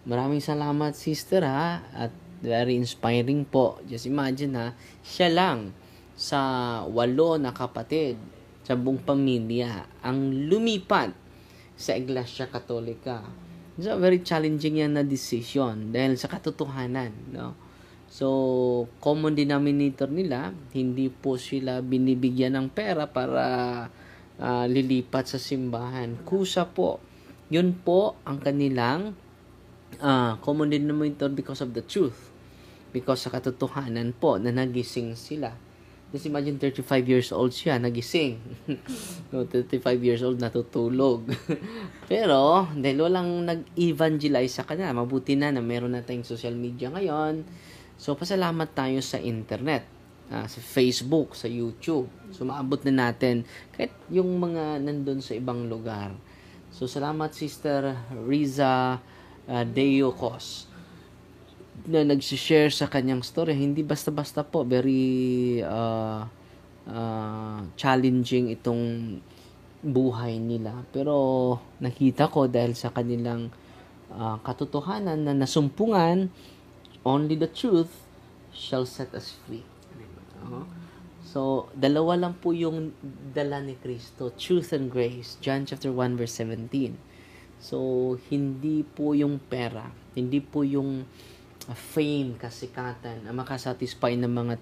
maraming salamat, sister, ha? At very inspiring po. Just imagine, ha? Siya lang sa 8 na kapatid sa buong pamilya ang lumipat sa Iglesia Katolika. So, very challenging yan na decision dahil sa katotohanan, no? So, common denominator nila, hindi po sila binibigyan ng pera para lilipat sa simbahan. Kusa po. Yun po ang kanilang common denominator because of the truth. Because sa katotohanan po na nagising sila. Just imagine 35 years old siya, nagising. 35 years old, natutulog. Pero, dahil walang nag-evangelize sa kanya, mabuti na meron na tayong social media ngayon. So, pasalamat tayo sa internet, sa Facebook, sa YouTube. So, maabot na natin kahit yung mga nandun sa ibang lugar. So, salamat Sister Riza Deocos na nagsishare sa kanyang story. Hindi basta-basta po. Very challenging itong buhay nila. Pero nakita ko dahil sa kanilang katotohanan na nasumpungan, only the truth shall set us free. So, dalawa lang po yung dala ni Kristo, truth and grace. John chapter 1 verse 17. So, hindi po yung pera, hindi po yung fame, kasikatan, ang makasatisfy ng mga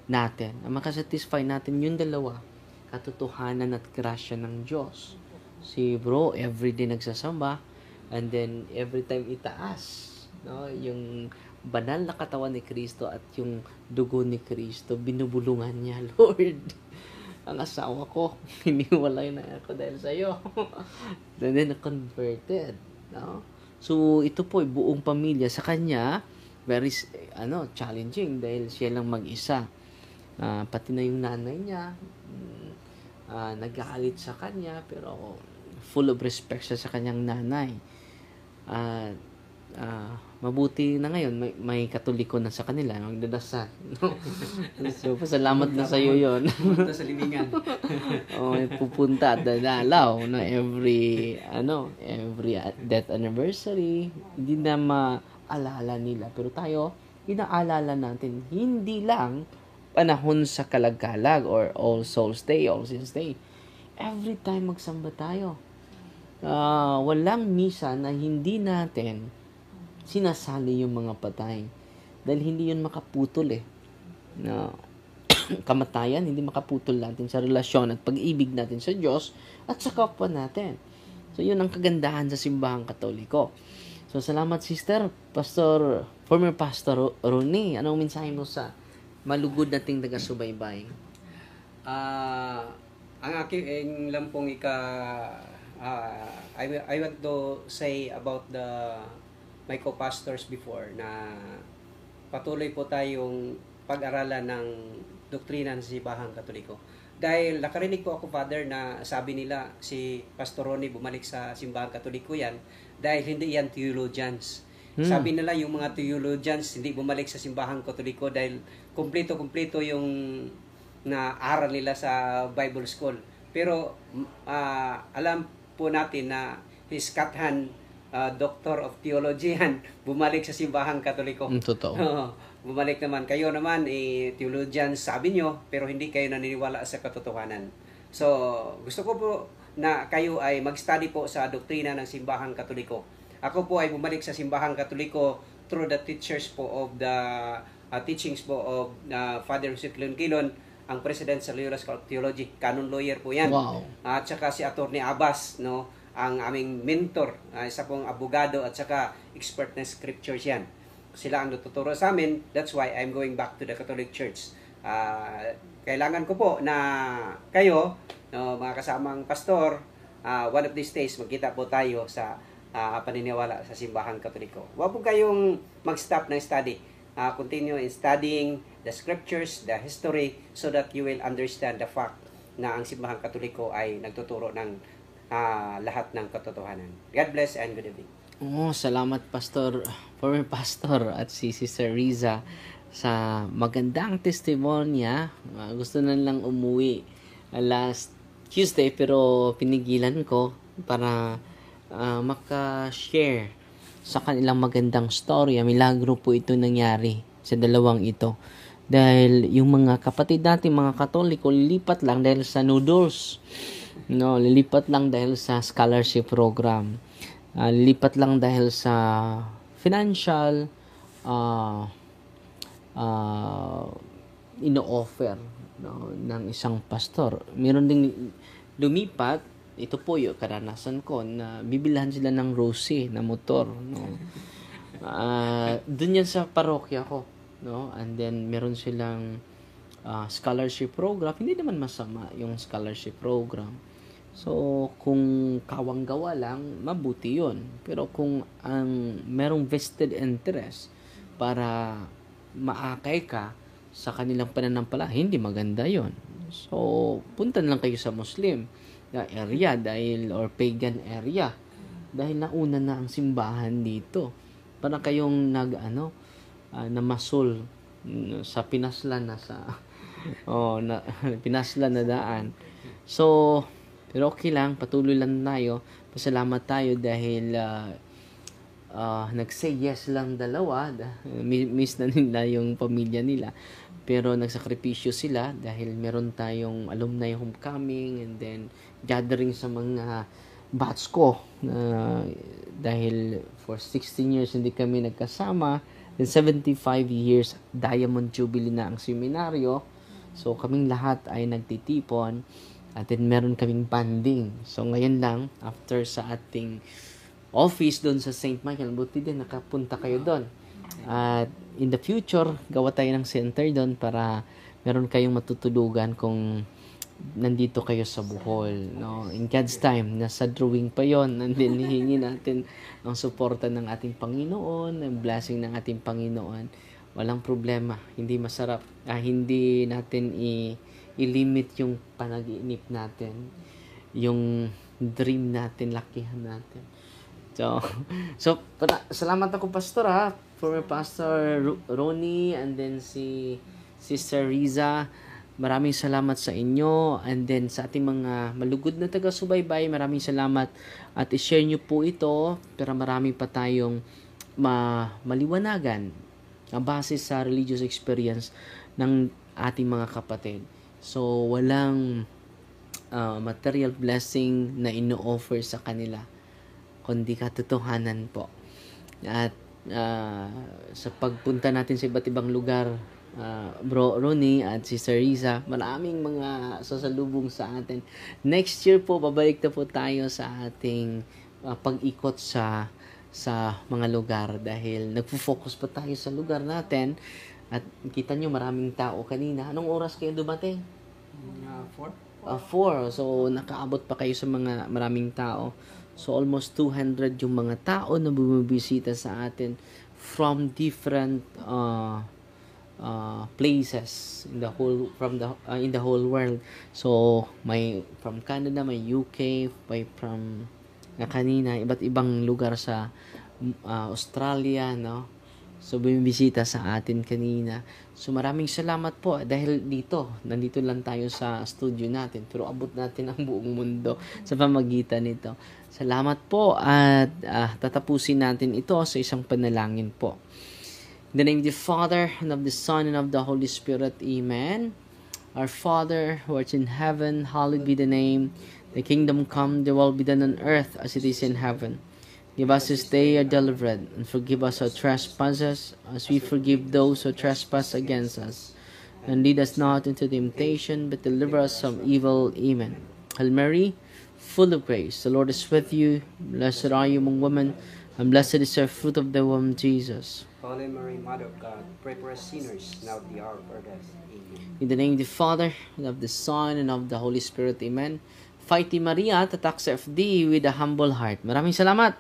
natin. Ang makasatisfy natin yung dalawa, katotohanan at grasya ng Diyos. Si bro, everyday nagsasamba, and then every time itaas, no, yung banal na katawan ni Kristo at yung dugo ni Kristo, binubulungan niya, Lord, ang asawa ko, hiniwalay na ako dahil sa'yo. And then, converted. No? So, ito po, buong pamilya sa kanya, very, challenging dahil siya lang mag-isa. Pati na yung nanay niya, nagkakalit sa kanya, pero full of respect siya sa kanyang nanay. At mabuti na ngayon, may Katoliko na sa kanila, magdadasal. So, pasalamat na sa iyo yun. Pumunta sa libingan. May pupunta at dadalaw na every death anniversary, hindi na maalala nila. Pero tayo, inaalala natin, hindi lang panahon sa Kalagkalag or All Souls Day, All Saints Day. Every time magsamba tayo, walang misa na hindi natin sinasali yung mga patay. Dahil hindi yun makaputol na kamatayan, hindi makaputol natin sa relasyon at pag-ibig natin sa Diyos at sa kapwa natin. So, yun ang kagandahan sa simbahang Katoliko. So, salamat sister, former Pastor Ronnie. Anong mensahe mo sa malugod nating taga-subaybay? Ang aking lang pong I want to say about my co-pastors before na patuloy po tayong pag-aralan ng doktrina ng Simbahang Katoliko. Dahil nakarinig po ako, Father, na sabi nila si Pastor Ronnie bumalik sa Simbahang Katoliko yan dahil hindi yan theologians. Sabi nila yung mga theologians hindi bumalik sa Simbahang Katoliko dahil kumpleto yung na-aral nila sa Bible School. Pero alam po natin na His Kathan, Doctor of Theology yan, bumalik sa Simbahang Katoliko. Totoo. Bumalik naman. Kayo naman, theologians, sabi nyo, pero hindi kayo naniniwala sa katotohanan. So, gusto ko po na kayo ay mag-study po sa doktrina ng Simbahang Katoliko. Ako po ay bumalik sa Simbahang Katoliko through the teachers po of the teachings po of Father Jose Kilon, ang president sa Loyola School of Theology. Canon lawyer po yan. Wow. At saka si Atty. Abbas, no, ang aming mentor, isa pong abogado at saka expert na scriptures yan. Sila ang tuturo sa amin. That's why I'm going back to the Catholic Church. Kailangan ko po na kayo, mga kasamang pastor, one of these days magkita po tayo sa paniniwala sa Simbahang Katoliko. Huwag po kayong mag-stop ng study. Continue in studying the scriptures, the history, so that you will understand the fact na ang Simbahang Katoliko ay nagtuturo ng lahat ng katotohanan. God bless and good evening. Salamat former pastor at si Sister Riza sa magandang testimonya. Gusto na lang umuwi last Tuesday pero pinigilan ko para maka-share sa kanilang magandang story. Milagro po ito nangyari sa dalawang ito. Dahil yung mga kapatid natin, mga Katoliko, lilipat lang dahil sa noodles. Lilipat lang dahil sa scholarship program. Lilipat lang dahil sa financial ino-offer ng isang pastor. Meron ding lumipat, ito po yung karanasan ko, na bibilhan sila ng Rosie na motor. Doon yan sa parokya ko. And then meron silang scholarship program. Hindi naman masama yung scholarship program. So, kung kawang-gawa lang, mabuti yun. Pero kung ang merong vested interest para maakay ka sa kanilang pananampalataya, hindi maganda yon. So, punta lang kayo sa Muslim na area or pagan area. Dahil nauna na ang simbahan dito. Para kayong namasul sa pinaslan na pinaslan na daan. So, pero okay lang, patuloy lang tayo. Pasalamat tayo dahil nag-say yes lang dalawa. Miss na nila yung pamilya nila. Pero nagsakripisyo sila dahil meron tayong alumni homecoming and then gathering sa mga batch ko. Dahil for 16 years hindi kami nagkasama. Then 75 years, Diamond Jubilee na ang seminaryo. So kaming lahat ay nagtitipon. At then meron kaming banding. So ngayon lang, after sa ating office doon sa St. Michael, buti din nakapunta kayo doon. At in the future, gawa tayo ng center doon para meron kayong matutulugan kung nandito kayo sa Bohol. In God's time, nasa drawing pa yon. And then hihingi natin ang suporta ng ating Panginoon, ang blessing ng ating Panginoon walang problema. Hindi masarap. Hindi natin i-limit yung panaginip natin. Yung dream natin, lakihan natin. Salamat ako, Pastor, former Pastor Ronnie, and then si Sister Riza. Maraming salamat sa inyo, and then sa ating mga malugod na taga-subaybay, maraming salamat, at i-share nyo po ito para marami pa tayong maliwanagan na base sa religious experience ng ating mga kapatid. So, walang material blessing na ino-offer sa kanila, kundi katotohanan po. At sa pagpunta natin sa iba't ibang lugar, Bro Ronnie at Sister Riza, maraming mga sasalubong sa atin. Next year po, babalik na po tayo sa ating pag-ikot sa mga lugar, dahil nagfo-focus pa tayo sa lugar natin. At kita nyo, maraming tao kanina. Anong oras kayo dumating? 4. So, nakaabot pa kayo sa mga maraming tao. So, almost 200 yung mga tao na bumibisita sa atin from different places in the whole world. So, may from Canada, may UK, may from kanina iba't ibang lugar sa Australia, no? So, bumibisita sa atin kanina. So, maraming salamat po dahil nandito lang tayo sa studio natin, pero abot natin ang buong mundo sa pamagitan nito. Salamat po, at tatapusin natin ito sa isang panalangin po. In the name of the Father, and of the Son, and of the Holy Spirit. Amen. Our Father, who art in heaven, hallowed be the name. The kingdom come, the will be done on earth as it is in heaven. Give us this day our daily bread, and forgive us our trespasses, as we forgive those who trespass against us. And lead us not into temptation, but deliver us from evil. Amen. Hail Mary, full of grace, the Lord is with you. Blessed are you among women, and blessed is the fruit of the womb, Jesus. Holy Mary, Mother of God, pray for us sinners, now at the hour of our death. Amen. In the name of the Father, and of the Son, and of the Holy Spirit. Amen. Fighting Maria, tatak sa FD with a humble heart. Maraming salamat!